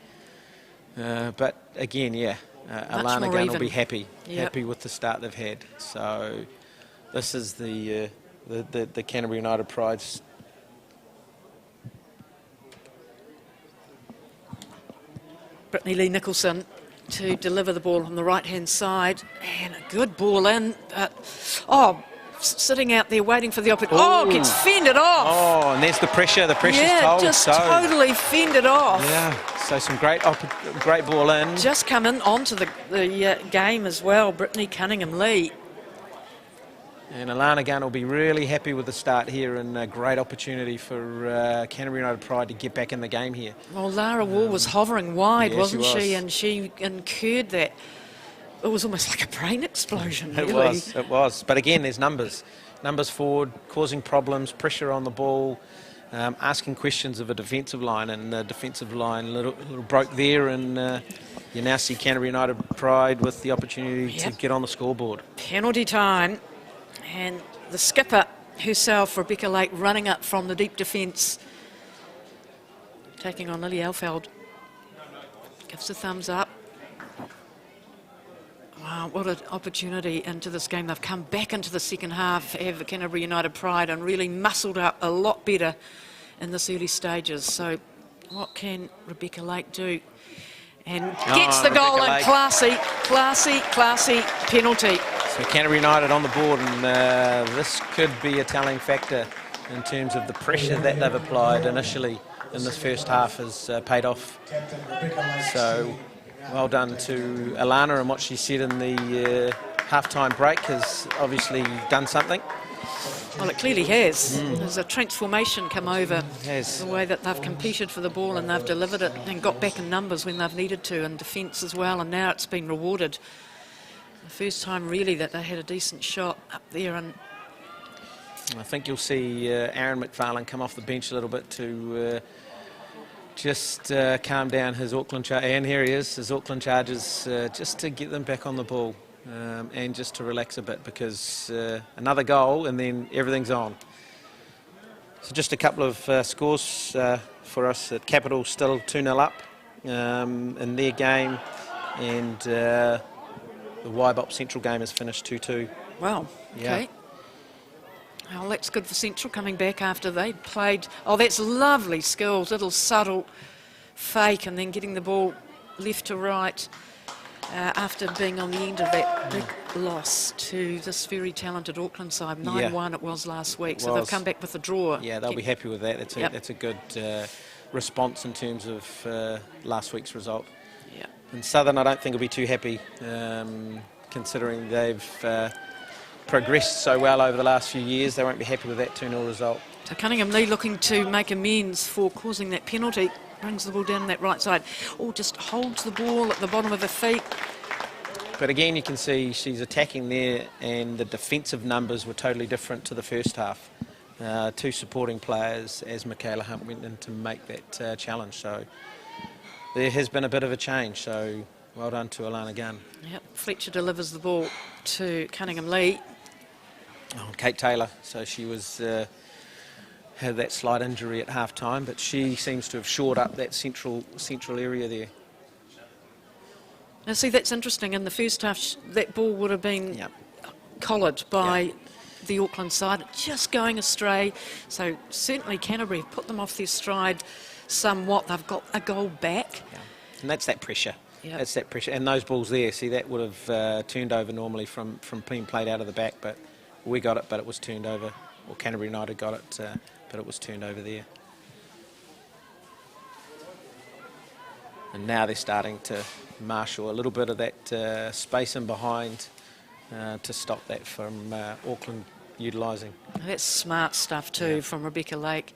But again, Alana Gunn will be happy with the start they've had. So this is the Canterbury United prides. Brittany Lee Nicholson to deliver the ball on the right-hand side, and a good ball in, but sitting out there waiting for the opportunity. Gets fended off. And there's the pressure's just totally fended off. So some great ball in. Just come in onto the game as well, Brittany Cunningham-Lee. And Alana Gunn will be really happy with the start here, and a great opportunity for Canterbury United Pride to get back in the game here. Well, Lara Wall was hovering wide, wasn't she? Was. And she incurred that. It was almost like a brain explosion, really. It was. But again, there's numbers. Numbers forward, causing problems, pressure on the ball, asking questions of a defensive line, and the defensive line little broke there, and you now see Canterbury United Pride with the opportunity to get on the scoreboard. Penalty time. And the skipper herself, Rebecca Lake, running up from the deep defence, taking on Lily Alfeld. Gives a thumbs up. Wow, what an opportunity into this game. They've come back into the second half, have Canterbury United Pride, and really muscled up a lot better in this early stages. So what can Rebecca Lake do? And gets the goal, and classy penalty. So Canterbury United on the board, and this could be a telling factor in terms of the pressure that they've applied initially in this first half has paid off. So well done to Alana, and what she said in the half-time break has obviously done something. Well, it clearly has. There's a transformation come over the way that they've competed for the ball, and they've delivered it and got back in numbers when they've needed to, and defence as well, and now it's been rewarded. The first time really that they had a decent shot up there. And I think you'll see Aaron McFarlane come off the bench a little bit to just calm down his Auckland charge. And here he is, his Auckland Chargers, just to get them back on the ball. And just to relax a bit, because another goal and then everything's on. So just a couple of scores for us at Capital, still 2-0 up in their game, and the Waibop Central game has finished 2-2. Wow, okay. Well, that's good for Central, coming back after they played. Oh, that's lovely skills, little subtle fake, and then getting the ball left to right. After being on the end of that big loss to this very talented Auckland side, 9-1 it was last week, so they've come back with a draw. Yeah, they'll be happy with that. That's a good response in terms of last week's result. Yeah. And Southern, I don't think will be too happy, considering they've progressed so well over the last few years. They won't be happy with that 2-0 result. So Cunningham-Lee looking to make amends for causing that penalty. Brings the ball down that right side. Just holds the ball at the bottom of her feet. But again, you can see she's attacking there, and the defensive numbers were totally different to the first half. Two supporting players as Michaela Hunt went in to make that challenge. So there has been a bit of a change. So well done to Alana Gunn. Yep, Fletcher delivers the ball to Cunningham-Lee. Kate Taylor. So she was had that slight injury at half time, but she seems to have shored up that central area there. Now, see, that's interesting. In the first half, that ball would have been Yep. collared by the Auckland side, just going astray. So certainly Canterbury have put them off their stride somewhat. They've got a goal back. Yeah. And that's that pressure. Yep. That's that pressure. And those balls there, see, that would have turned over normally from being played out of the back, but we got it, but it was turned over. Or Canterbury United got it, but it was turned over there. And now they're starting to marshal a little bit of that space in behind to stop that from Auckland utilising. That's smart stuff too from Rebecca Lake,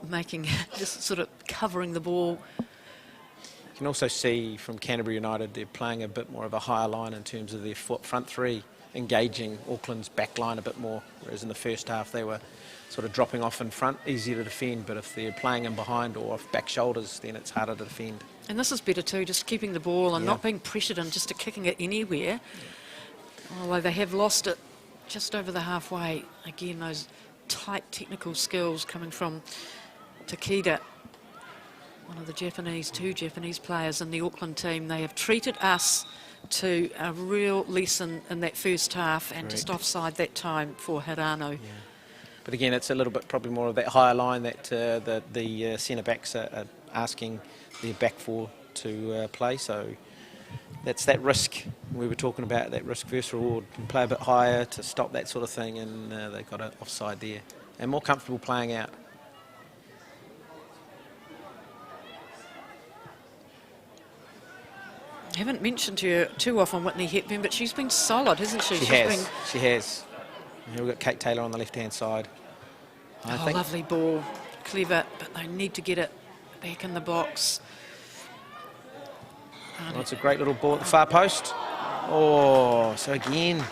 making just sort of covering the ball. You can also see from Canterbury United they're playing a bit more of a higher line in terms of their front three, engaging Auckland's back line a bit more, whereas in the first half they were sort of dropping off in front, easier to defend, but if they're playing in behind or off back shoulders, then it's harder to defend. And this is better too, just keeping the ball and not being pressured and just kicking it anywhere. Although they have lost it just over the halfway. Again, those tight technical skills coming from Takeda, one of the two Japanese players in the Auckland team. They have treated us to a real lesson in that first half and just offside that time for Hirano. Yeah. But again, it's a little bit probably more of that higher line that the centre-backs are asking their back four to play. So that's that risk we were talking about, that risk versus reward. And play a bit higher to stop that sort of thing, and they got it offside there. And more comfortable playing out. I haven't mentioned her too often, Whitney Hepburn, but she's been solid, hasn't she? She has. Here we've got Kate Taylor on the left-hand side. I think. Lovely ball. Clever, but they need to get it back in the box. Well, it's a great little ball at the far post. Oh, so again,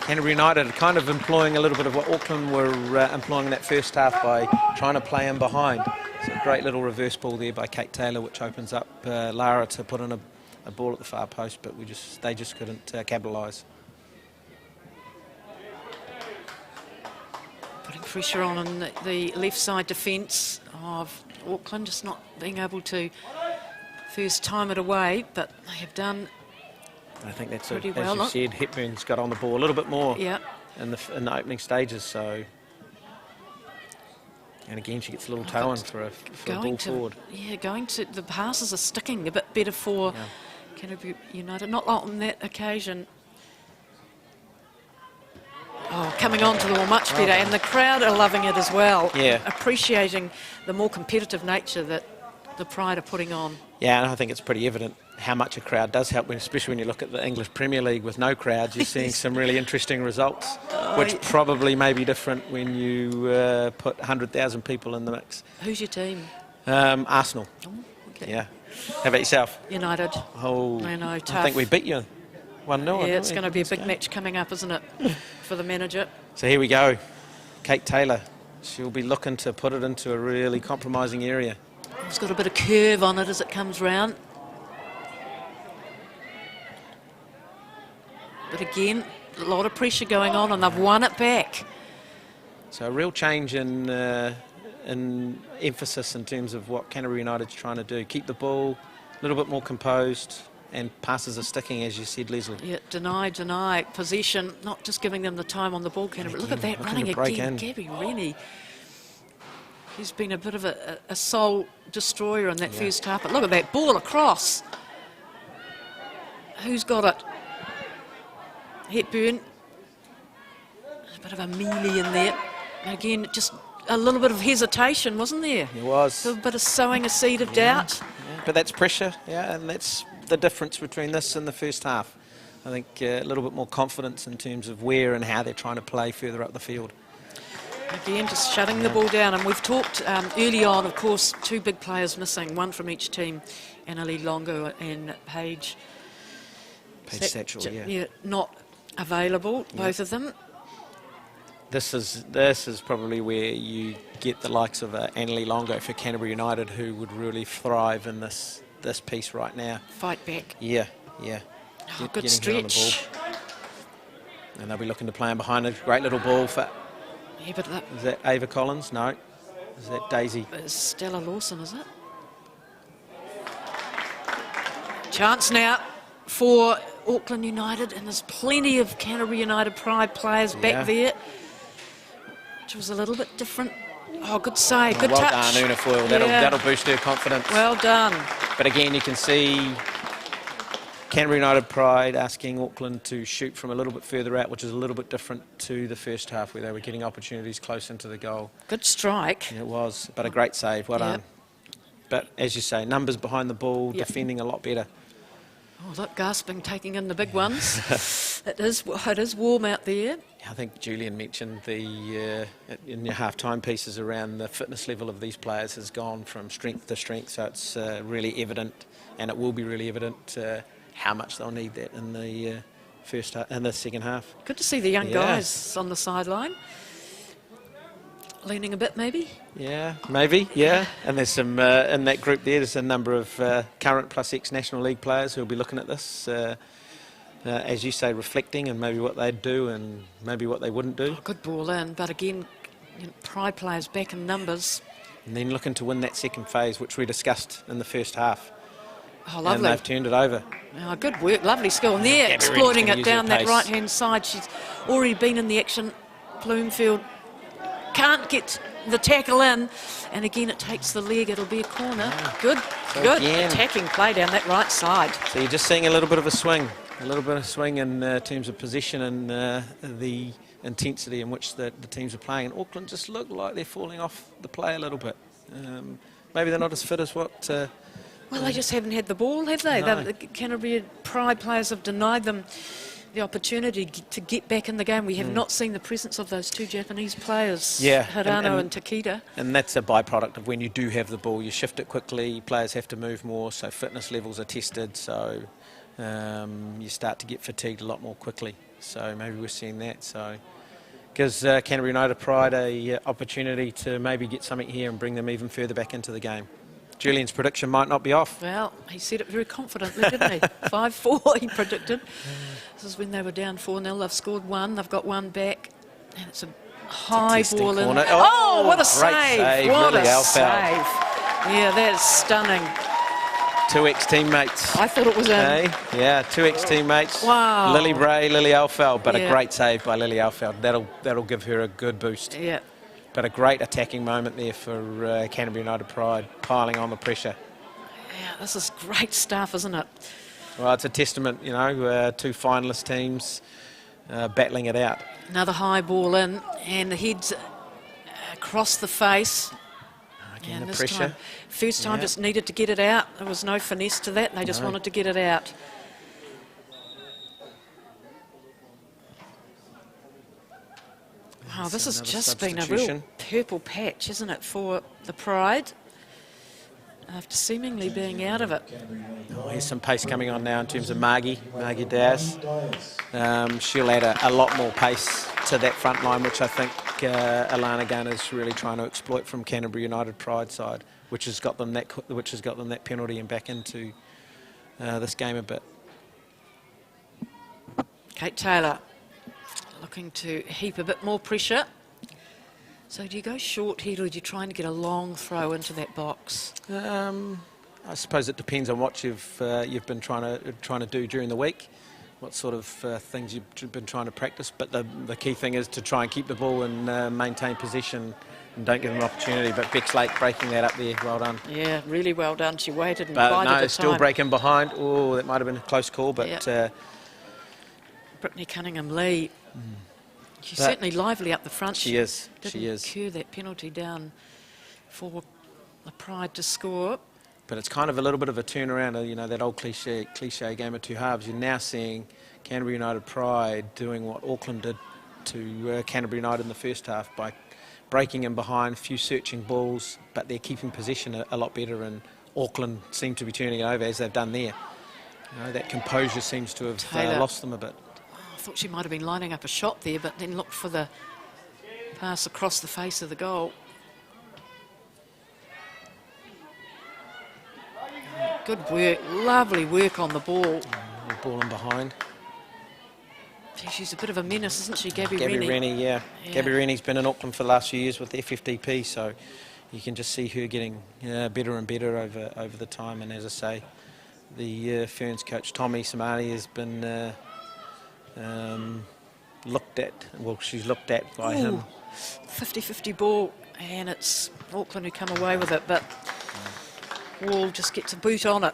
Canterbury United kind of employing a little bit of what Auckland were employing in that first half by trying to play in behind. So a great little reverse ball there by Kate Taylor, which opens up Lara to put in a ball at the far post, but they just couldn't capitalise. Putting pressure on in the left side defence of Auckland, just not being able to first time it away, but they have done. I think that's pretty as well. you said, Hepburn's got on the ball a little bit more in the opening stages. So, and again, she gets a little toe in for a ball forward. Yeah, the passes are sticking a bit better for Canterbury United. Not on that occasion. Oh, coming on to the ball much better, and the crowd are loving it as well. Yeah, appreciating the more competitive nature that the Pride are putting on. Yeah, and I think it's pretty evident how much a crowd does help, especially when you look at the English Premier League with no crowds. You're seeing some really interesting results, which probably may be different when you put 100,000 people in the mix. Who's your team? Arsenal. Oh, okay. Yeah. How about yourself? United. Oh, I know, tough. I think we beat you 1-0. Yeah, it's going to be a big match coming up, isn't it, for the manager? So here we go. Kate Taylor. She'll be looking to put it into a really compromising area. It's got a bit of curve on it as it comes round. But again, a lot of pressure going on, and they've won it back. So a real change in emphasis in terms of what Canterbury United's trying to do. Keep the ball a little bit more composed, and passes are sticking, as you said, Leslie. Yeah, deny possession, not just giving them the time on the ball, Canterbury. Look at that running again, Gabby Rennie. He's been a bit of a soul destroyer in that first half. But look at that ball across. Who's got it? Hepburn. A bit of a mealy in there. And again, just a little bit of hesitation, wasn't there? There was. A little bit of sowing a seed of doubt. Yeah. But that's pressure, and that's the difference between this and the first half. I think a little bit more confidence in terms of where and how they're trying to play further up the field. Again, just shutting the ball down. And we've talked early on, of course, two big players missing, one from each team, Annalie Longo and Paige Satchel, not available, both of them. This is probably where you get the likes of Annalie Longo for Canterbury United, who would really thrive in this piece right now. Fight back. Yeah. Oh, good stretch. And they'll be looking to play in behind. A great little ball for Yeah, but that Is that Ava Collins? No. Is that Daisy? is Stella Lawson, is it? Chance now for Auckland United, and there's plenty of Canterbury United Pride players back there, which was a little bit different. Oh, good save, good well touch. Done, Una Foyle. That'll boost her confidence. Well done. But again, you can see Canterbury United Pride asking Auckland to shoot from a little bit further out, which is a little bit different to the first half where they were getting opportunities close into the goal. Good strike. Yeah, it was, but a great save. Well done. But as you say, numbers behind the ball, defending a lot better. Oh, look, gasping, taking in the big ones. It is warm out there. I think Julian mentioned in your half-time pieces around the fitness level of these players has gone from strength to strength, so it's really evident, and it will be really evident how much they'll need that in the second half. Good to see the young guys on the sideline. Leaning a bit, maybe? Yeah, maybe, yeah. And there's some, in that group there's a number of current plus ex-National League players who'll be looking at this, as you say, reflecting and maybe what they'd do and maybe what they wouldn't do. Oh, good ball in, but again, Pride players back in numbers. And then looking to win that second phase, which we discussed in the first half. Oh, lovely. And they've turned it over. Oh, good work, lovely skill. And they're exploiting it down that right-hand side. She's already been in the action. Bloomfield can't get the tackle in, and again it takes the leg. It'll be a corner. Good attacking play down that right side. So you're just seeing a little bit of a swing in terms of position and the intensity in which the teams are playing. And Auckland just look like they're falling off the play a little bit. Maybe they're not as fit as what... well, they just haven't had the ball, have they? No. The Canterbury Pride players have denied them the opportunity to get back in the game. We have not seen the presence of those two Japanese players, Hirano and Takeda. And that's a byproduct of when you do have the ball, you shift it quickly, players have to move more, so fitness levels are tested, so you start to get fatigued a lot more quickly. So maybe we're seeing that. So gives Canterbury United Pride a opportunity to maybe get something here and bring them even further back into the game. Julian's prediction might not be off. Well, he said it very confidently, didn't he? 5-4 he predicted. This is when they were down 4-0. They've scored one. They've got one back. And it's a high ball in. Oh, what a save. What a save. Yeah, that's stunning. Two ex-teammates. I thought it was in. Yeah, two ex-teammates. Wow. Lily Bray, Lily Alfeld, but a great save by Lily Alfeld. That'll give her a good boost. Yeah. But a great attacking moment there for Canterbury United Pride, piling on the pressure. Yeah, this is great stuff, isn't it? Well, it's a testament, two finalist teams battling it out. Another high ball in, and the heads across the face. Again, and the pressure. First time just needed to get it out. There was no finesse to that. They just wanted to get it out. Wow, this has just been a real purple patch, isn't it, for the Pride, after seemingly being out of it. Oh, here's some pace coming on now in terms of Margie Diaz. She'll add a lot more pace to that front line, which I think Alana Gunner's really trying to exploit from Canterbury United Pride side, which has got them that penalty and back into this game a bit. Kate Taylor looking to heap a bit more pressure. So do you go short here, or are you trying to get a long throw into that box? I suppose it depends on what you've been trying to do during the week, what sort of things you've been trying to practice. But the key thing is to try and keep the ball and maintain possession and don't give them an opportunity. But Bex Lake breaking that up there, well done. Yeah, really well done. She waited and bided her time. Still breaking behind. Oh, that might have been a close call, but... Brittany Cunningham-Lee. She's certainly lively up the front. She is. Didn't incur that penalty down for the Pride to score. But it's kind of a little bit of a turnaround, that old cliche game of two halves. You're now seeing Canterbury United Pride doing what Auckland did to Canterbury United in the first half by breaking in behind, a few searching balls, but they're keeping possession a lot better, and Auckland seem to be turning it over as they've done there. That composure seems to have lost them a bit. I thought she might have been lining up a shot there, but then looked for the pass across the face of the goal. Good work, lovely work on the ball. Ball in behind. Gee, she's a bit of a menace, isn't she, Gabby Gabby Rennie? Rennie, yeah. Gabby Rennie's been in Auckland for the last few years with FFDP, so you can just see her getting better and better over the time. And as I say, the Ferns coach Tommy Samani has been looked at. Well, she's looked at by him. 50-50 ball, and it's Auckland who come away with it, but Wall just gets a boot on it.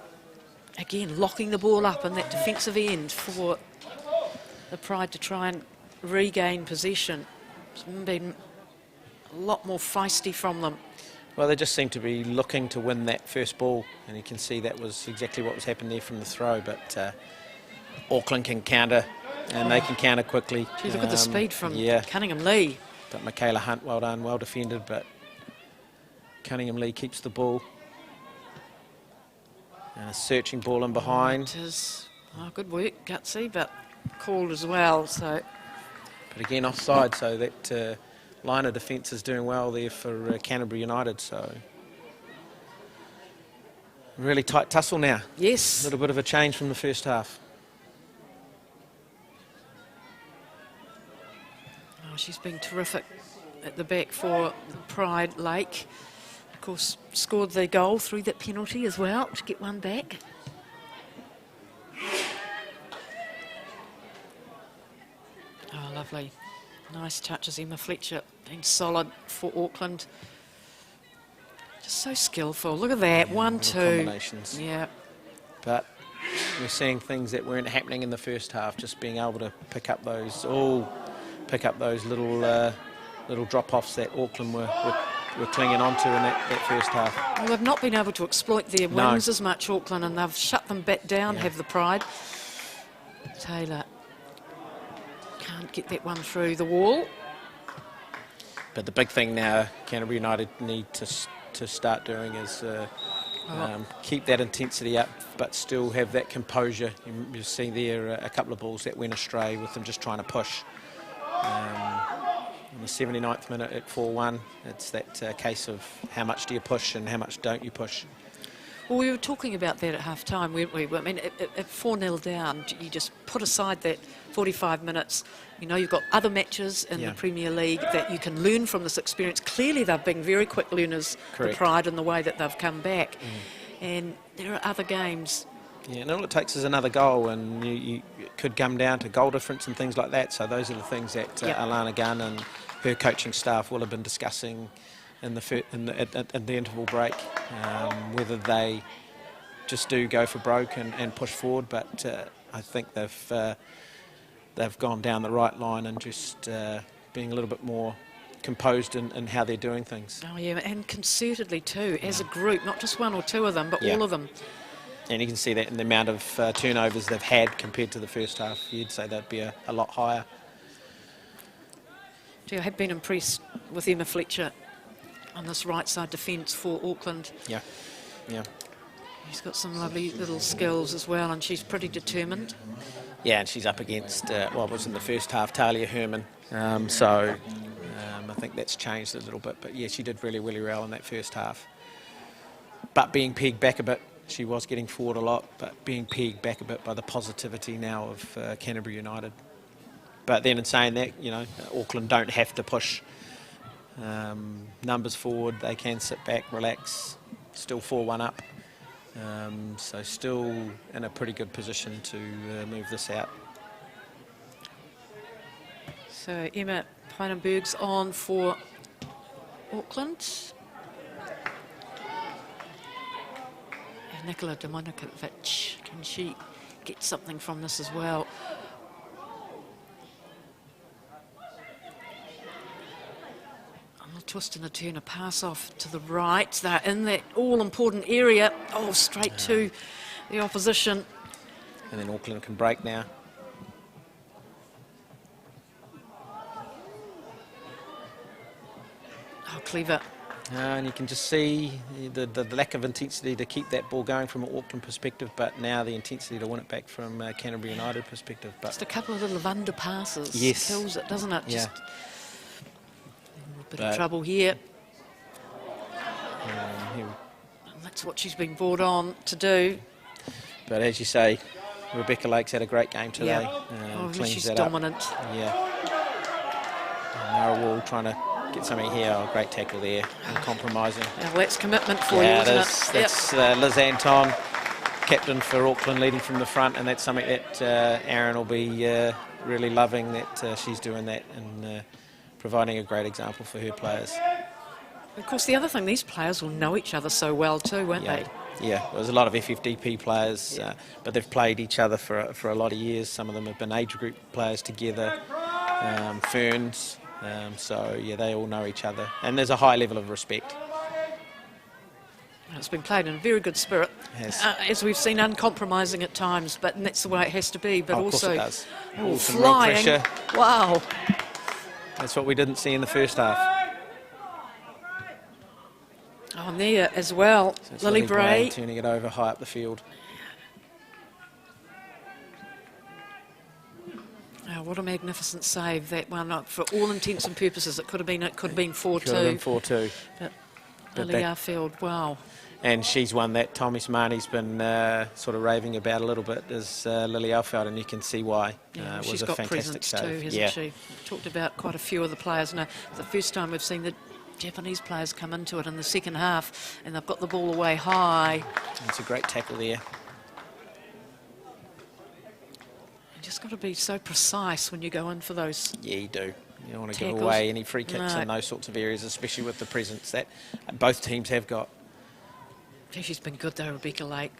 Again, locking the ball up in that defensive end for the Pride to try and regain possession. It's been a lot more feisty from them. Well, they just seem to be looking to win that first ball, and you can see that was exactly what was happening there from the throw, but Auckland can counter, and they can counter quickly. Gee, look at the speed from yeah. Cunningham Lee. But Michaela Hunt, well done, well defended, but Cunningham Lee keeps the ball. And a searching ball in behind. It is, good work, gutsy, but called as well. So, but again, offside, so that line of defence is doing well there for Canterbury United. So really tight tussle now. Yes. A little bit of a change from the first half. Oh, she's been terrific at the back for Pride Lake. Of course, scored the goal through that penalty as well to get one back. Oh, lovely. Nice touches, Emma Fletcher, been solid for Auckland. Just so skillful. Look at that, Yeah, 1-2. combinations. Yeah. But we're seeing things that weren't happening in the first half, just being able to pick up those little drop-offs that Auckland were clinging onto in that first half. Well, they've not been able to exploit their wings as much, Auckland, and they've shut them back down, have the Pride. Taylor can't get that one through the wall. But the big thing now Canterbury United need to start doing is keep that intensity up, but still have that composure. You see there a couple of balls that went astray with them just trying to push. In the 79th minute at 4-1, it's that case of how much do you push and how much don't you push. Well, we were talking about that at half-time, weren't we? I mean, at 4-0 down, you just put aside that 45 minutes. You know, you've got other matches in the Premier League that you can learn from this experience. Clearly, they've been very quick learners, Correct. the Pride, in the way that they've come back. And there are other games. Yeah, and all it takes is another goal, and you could come down to goal difference and things like that. So those are the things that Alana Gunn and her coaching staff will have been discussing in the interval break, whether they just do go for broke and push forward. But I think they've gone down the right line and just being a little bit more composed in how they're doing things. Oh, yeah, and concertedly too, as a group, not just one or two of them, but all of them. And you can see that in the amount of turnovers they've had compared to the first half. You'd say they'd be a lot higher. Gee, I have been impressed with Emma Fletcher on this right side defence for Auckland. Yeah. She's got some lovely little skills as well, and she's pretty determined. Yeah, and she's up against what was in the first half, Talia Herman. I think that's changed a little bit. But yeah, she did really, really well in that first half. But being pegged back a bit, she was getting forward a lot, but being pegged back a bit by the positivity now of Canterbury United. But then in saying that, you know, Auckland don't have to push numbers forward. They can sit back, relax, still 4-1 up. So still in a pretty good position to move this out. So Emma Peinenberg's on for Auckland. And Nicola Domonikovic, can she get something from this as well? A twist and a turn, a pass off to the right. They're in that all-important area. Oh, straight to the opposition. And then Auckland can break now. Oh, clever. And you can just see the lack of intensity to keep that ball going from an Auckland perspective, but now the intensity to win it back from Canterbury United perspective. But just a couple of little underpasses. Yes. Kills it, doesn't it? Yeah. Just a bit of trouble here. And that's what she's been brought on to do. But as you say, Rebecca Lake's had a great game today. She's dominant. Yeah. Lara Wall trying to get something here. Oh, great tackle there. Uncompromising. Well, that's commitment for you, isn't it? That's Liz Anton, captain for Auckland, leading from the front, and that's something that Aaron will be really loving, that she's doing that and providing a great example for her players. Of course, the other thing, these players will know each other so well too, won't they? Yeah, there's a lot of FFDP players, but they've played each other for a lot of years. Some of them have been age group players together, Ferns, so yeah, they all know each other, and there's a high level of respect. It's been played in a very good spirit, as we've seen, uncompromising at times, but that's the way it has to be. But also, of course it does. Some real flying! pressure. Wow, that's what we didn't see in the first half. Oh, and there as well, So Lily Bray. turning it over high up the field. Oh, what a magnificent save that one! For all intents and purposes, it could have been 4-2. Could have been 4-2. But Lily Arfield, wow. And she's one that Tommy Simani's been sort of raving about a little bit, is Lily Alfeld, and you can see why. Yeah, it she's was a got fantastic presence save. too, hasn't she? We've talked about quite a few of the players. Now, it's the first time we've seen the Japanese players come into it in the second half, and they've got the ball away high. It's a great tackle there. You just got to be so precise when you go in for those. Yeah, you do. You don't want to tackles. give away any free kicks No. in those sorts of areas, especially with the presence that both teams have got. Yeah, she's been good though, Rebecca Lake.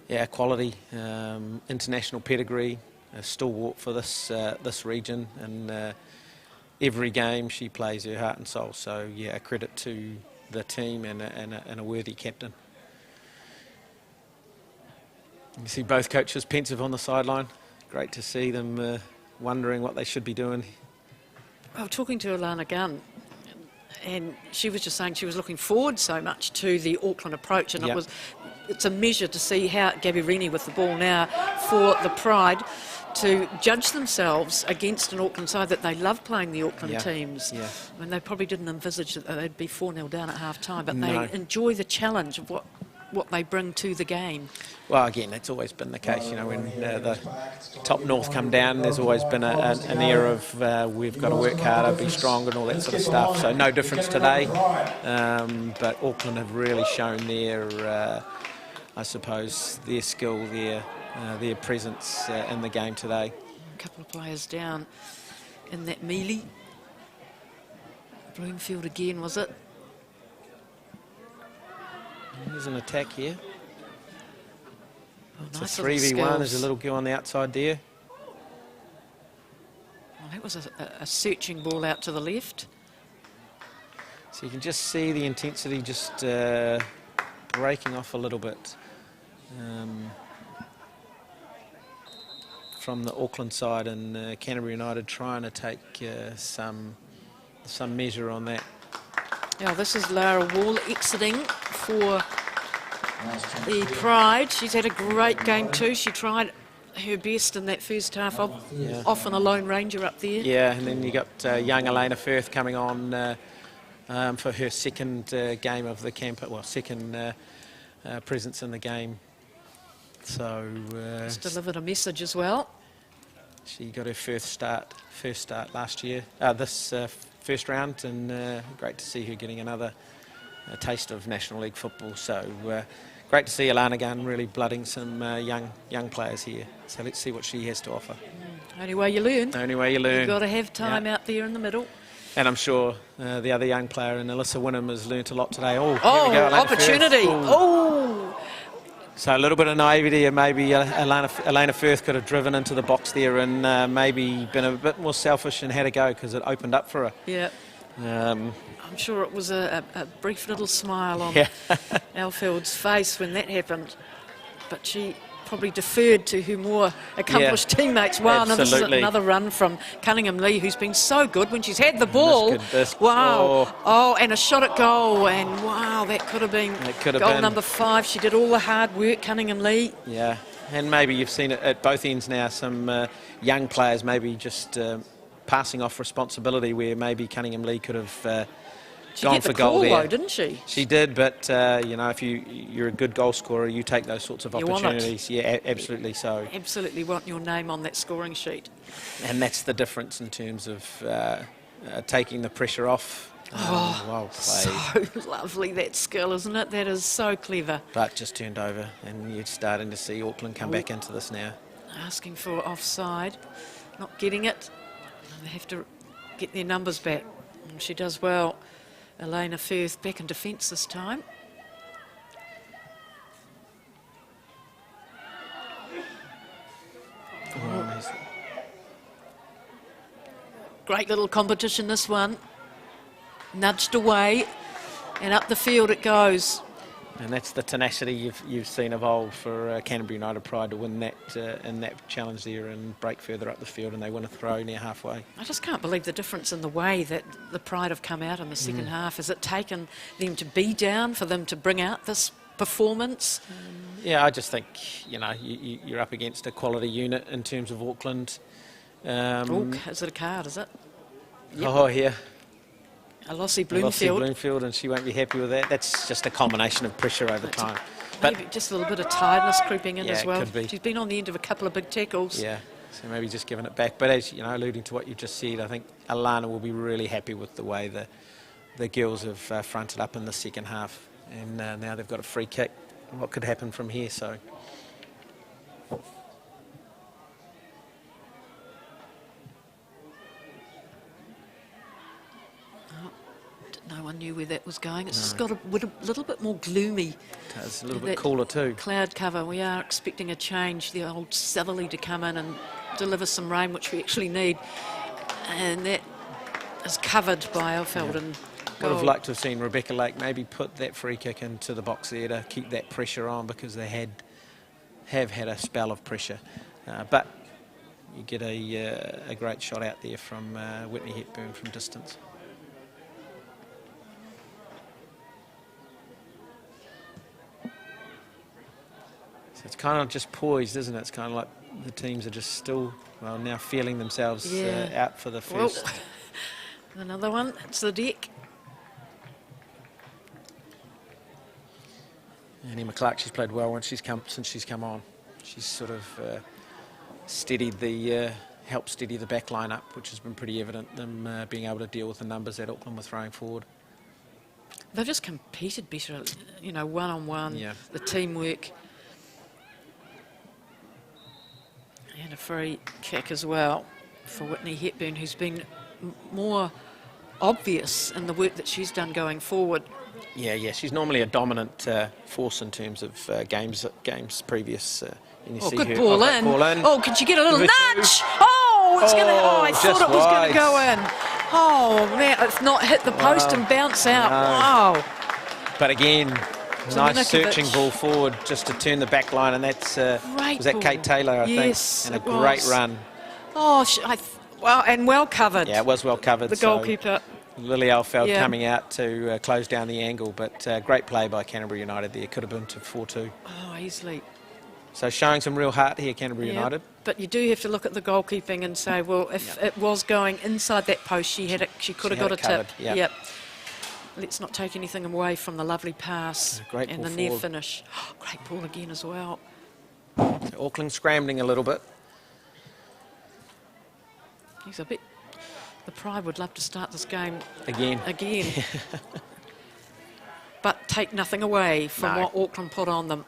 Yeah, quality, international pedigree, a stalwart for this region, and every game she plays her heart and soul. So yeah, a credit to the team and a worthy captain. You see both coaches pensive on the sideline. Great to see them wondering what they should be doing. I was talking to Alana Gunn, and she was just saying she was looking forward so much to the Auckland approach, and it's a measure to see how Gabby Rennie with the ball now for the Pride to judge themselves against an Auckland side that they love playing the Auckland teams. Yeah. I mean, they probably didn't envisage that they'd be 4-0 down at half time, but No. they enjoy the challenge of what they bring to the game. Well, again, that's always been the case. You know, when the top north come down, there's always been an era of we've got to work harder, be stronger, and all that sort of stuff. So no difference today. But Auckland have really shown their, I suppose, their skill, their presence in the game today. A couple of players down in that melee. Bloomfield again, was it? There's an attack here. Oh, It's nice a little 3v1. skills. There's a little girl on the outside there. Well, that was a searching ball out to the left. So you can just see the intensity just breaking off a little bit from the Auckland side, and Canterbury United trying to take some measure on that. Now this is Lara Wall exiting for the Pride. She's had a great game too. She tried her best in that first half, often a lone ranger up there. Yeah, and then you got young Elena Firth coming on for her second game of the camp, well, second presence in the game. So Just delivered a message as well. she got her first start last year, this first round, and great to see her getting another taste of National League football. So great to see Alana Gunn really blooding some young players here. So let's see what she has to offer. Only way you learn. Only way you learn. You've got to have time out there in the middle. And I'm sure the other young player, and Alyssa Wynnum, has learnt a lot today. Oh, here Oh, we go, Elena opportunity. Firth. Oh. So a little bit of naivety, and maybe Elena Firth could have driven into the box there and maybe been a bit more selfish and had a go, because it opened up for her. Yeah. I'm sure it was a brief little smile on Alfield's face when that happened. But she probably deferred to her more accomplished teammates. Wow, now this is another run from Cunningham Lee, who's been so good when she's had the ball. Wow. Oh, and a shot at goal. And wow, that could have been goal number 5. She did all the hard work, Cunningham Lee. Yeah, and maybe you've seen it at both ends now, some young players maybe just passing off responsibility, where maybe Cunningham Lee could have She gone get for the goal call, there. though, didn't she? She did, but you know, if you're a good goal scorer, you take those sorts of You want it. opportunities. Yeah, absolutely so. Absolutely want your name on that scoring sheet. And that's the difference in terms of taking the pressure off. Well played. So lovely, that skill, isn't it? That is so clever. But just turned over, and you're starting to see Auckland come back into this now. Asking for offside, not getting it. They have to get their numbers back. And she does well. Elena Firth back in defence this time. Great little competition, this one. Nudged away, and up the field it goes. And that's the tenacity you've seen evolve for Canterbury United Pride to win that in that challenge there and break further up the field, and they win a throw near halfway. I just can't believe the difference in the way that the Pride have come out in the second half. Has it taken them to be down for them to bring out this performance? Yeah, I just think, you know, you're up against a quality unit in terms of Auckland. Oh, is it a card, is it? Oh, yeah. Alossi Bloomfield. Bloomfield. And she won't be happy with that. That's just a combination of pressure over time. Maybe just a little bit of tiredness creeping in Yeah, as well. could be. She's been on the end of a couple of big tackles. Yeah, so maybe just giving it back. But as you know, alluding to what you just said, I think Alana will be really happy with the way the girls have fronted up in the second half. And now they've got a free kick. What could happen from here? So. No one knew where that was going. It's just got a little bit more gloomy. It's a little bit cooler too. Cloud cover. We are expecting a change. The old southerly to come in and deliver some rain, which we actually need. And that is covered by Elfeld and Would have liked to have seen Rebecca Lake maybe put that free kick into the box there to keep that pressure on, because they have had a spell of pressure. But you get a great shot out there from Whitney Hepburn from distance. So it's kind of just poised, isn't it? It's kind of like the teams are just still, well, now feeling themselves out for the first. Well, another one. It's the deck. And Emma Clark, she's played well since she's come on. She's sort of helped steady the back line up, which has been pretty evident, them being able to deal with the numbers that Auckland were throwing forward. They've just competed better, you know, one-on-one, Yeah. the teamwork. And a free kick as well for Whitney Hepburn, who's been more obvious in the work that she's done going forward. Yeah, she's normally a dominant force in terms of games previous. And you see Good her, ball in. Oh, could you get a little nudge? Oh, it's gonna. Oh, I thought it was going to go in. Oh man, it's not hit the post and bounce out. Wow. But again, nice Dominicovic. searching ball forward just to turn the back line, and that's was that ball. Kate Taylor, I Yes, think, and a it great was. run. Oh, well, and well covered. Yeah, it was well covered. The goalkeeper. Lily Elfeld coming out to close down the angle, but great play by Canterbury United there. Could have been to 4-2. Oh, easily. So showing some real heart here, Canterbury United. But you do have to look at the goalkeeping and say, well, if it was going inside that post, she could have got a tip. Yep. Let's not take anything away from the lovely pass Great and ball the near forward. finish. Oh, great ball again as well. So Auckland scrambling a little bit. He's a bit. The Pride would love to start this game Again. But take nothing away from what Auckland put on them.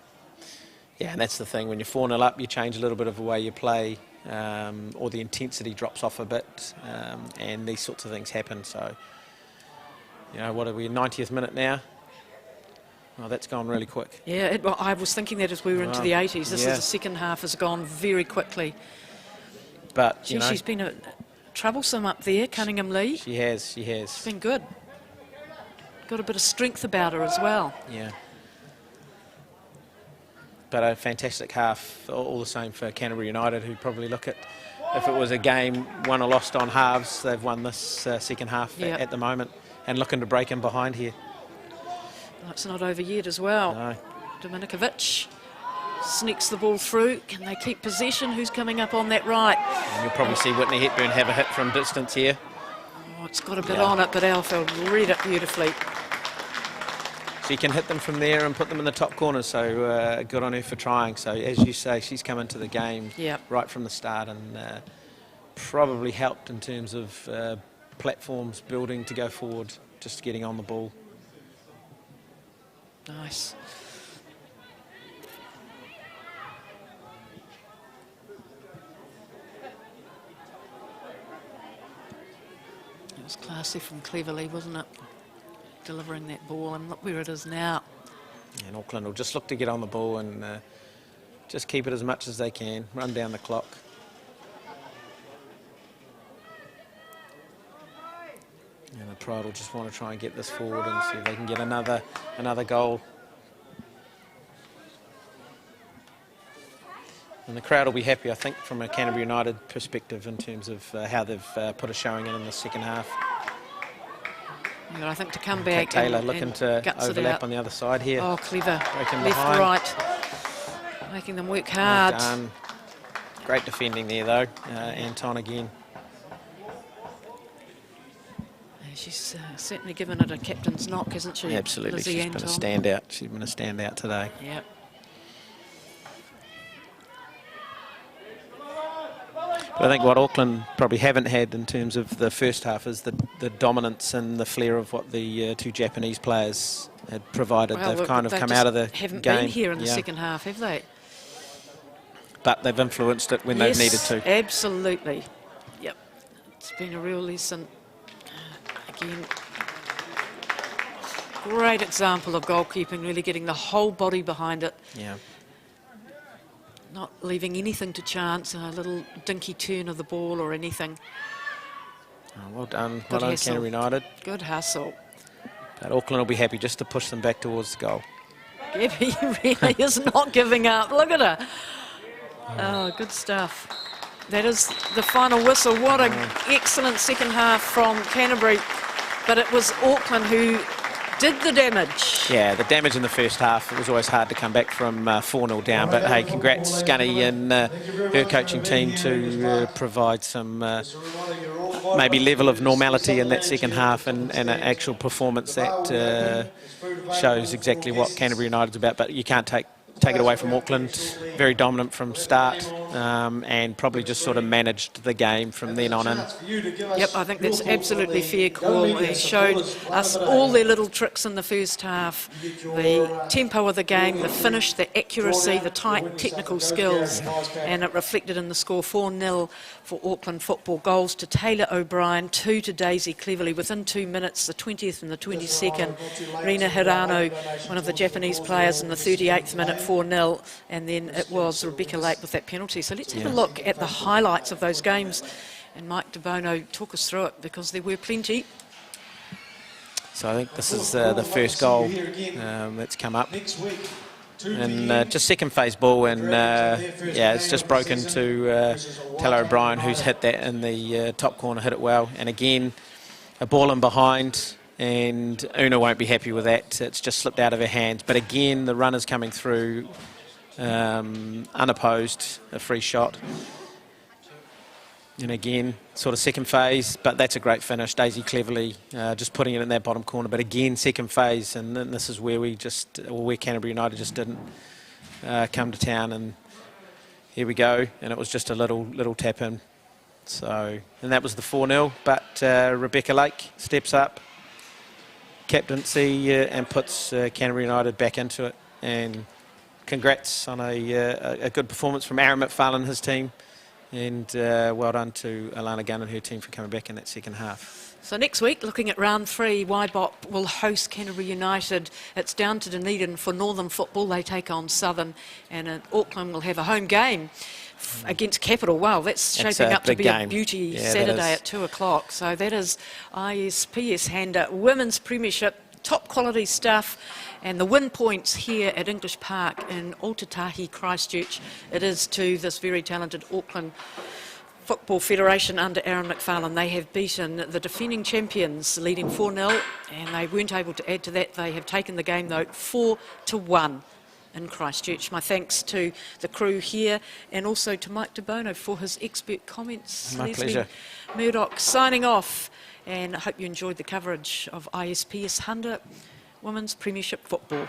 Yeah, and that's the thing. When you're 4-0 up, you change a little bit of the way you play, or the intensity drops off a bit, and these sorts of things happen. So, you know, what are we, 90th minute now? Oh, that's gone really quick. Yeah, I was thinking that as we were into the 80s. This is the second half has gone very quickly. But, she's been troublesome up there, Cunningham Lee. She has. It's been good. Got a bit of strength about her as well. Yeah. But a fantastic half, all the same for Canterbury United, who probably look at, if it was a game won or lost on halves, they've won this second half at the moment, and looking to break in behind here. Well, it's not over yet as well. No. Dominicovic sneaks the ball through. Can they keep possession? Who's coming up on that right? And you'll probably see Whitney Hepburn have a hit from distance here. Oh, it's got a bit on it, but Alpha read it beautifully. She can hit them from there and put them in the top corner, so good on her for trying. So as you say, she's come into the game right from the start and probably helped in terms of platforms building to go forward, just getting on the ball. Nice. It was classy from Cleverley, wasn't it? Delivering that ball, and look where it is now. And Auckland will just look to get on the ball and just keep it as much as they can, run down the clock. And the Pride will just want to try and get this forward and see if they can get another goal. And the crowd will be happy, I think, from a Canterbury United perspective in terms of how they've put a showing in the second half. Yeah, I think to come back Taylor and looking to overlap on the other side here. Oh, clever. Breaking Left, behind. right. Making them work hard. Well done. Great defending there, though. Anton again. She's certainly given it a captain's knock, hasn't she? Absolutely. Lizzie She's Anton. been a standout. She's been a standout today. Yep. But I think what Auckland probably haven't had in terms of the first half is the dominance and the flair of what the two Japanese players had provided. Well, they've kind of come out of the haven't game. been here in the second half, have they? But they've influenced it when they've needed to. Absolutely. Yep. It's been a real lesson. Again, great example of goalkeeping, really getting the whole body behind it. Yeah. Not leaving anything to chance, a little dinky turn of the ball or anything. Oh, well done. Good Well done, hustle. Canterbury United. Good hustle. But Auckland will be happy just to push them back towards the goal. Gabby really is not giving up. Look at her. Oh, good stuff. That is the final whistle. What an excellent second half from Canterbury. But it was Auckland who did the damage. Yeah, the damage in the first half. It was always hard to come back from 4-0 down. But hey, congrats, Gunny and her coaching team to provide some maybe level of normality in that second half and an actual performance that shows exactly what Canterbury United's about. But you can't take it away from Auckland. Very dominant from start and probably just sort of managed the game from then on in. Yep, I think that's absolutely fair call. They showed us all their little tricks in the first half. The tempo of the game, the finish, the accuracy, the tight technical skills, and it reflected in the score 4-0 for Auckland football. Goals to Taylor O'Brien, 2 to Daisy Cleverley within 2 minutes, the 20th and the 22nd. Rina Hirano, one of the Japanese players, in the 38th minute, 4-0, and then it was Rebecca Lake with that penalty. So let's have a look at the highlights of those games, and Mike De Bono talk us through it, because there were plenty. So I think this is the first goal that's come up. And just second phase ball, and yeah, it's just broken to Taylor O'Brien, who's hit that in the top corner, hit it well. And again, a ball in behind, and Una won't be happy with that. It's just slipped out of her hands. But again, the runner's coming through unopposed, a free shot. And again, sort of second phase, but that's a great finish. Daisy Cleverley just putting it in that bottom corner. But again, second phase, and then this is where where Canterbury United just didn't come to town. And here we go, and it was just a little tap in. So, and that was the 4-0. But Rebecca Lake steps up, captaincy, and puts Canterbury United back into it. And congrats on a good performance from Aaron McFarlane and his team. And well done to Alana Gunn and her team for coming back in that second half. So next week, looking at round 3, Waibop will host Canterbury United. It's down to Dunedin for Northern football. They take on Southern, and Auckland will have a home game against Capital. Wow, that's shaping up to be a beauty Saturday at 2 o'clock. So that is ISPS HANDA Women's Premiership, top quality stuff. And the win points here at English Park in Aotearoa, Christchurch, it is to this very talented Auckland Football Federation under Aaron McFarlane. They have beaten the defending champions, leading 4-0, and they weren't able to add to that. They have taken the game, though, 4-1 in Christchurch. My thanks to the crew here, and also to Mike De Bono for his expert comments. My pleasure. Murdoch signing off. and I hope you enjoyed the coverage of ISPS HANDA Women's Premiership Football.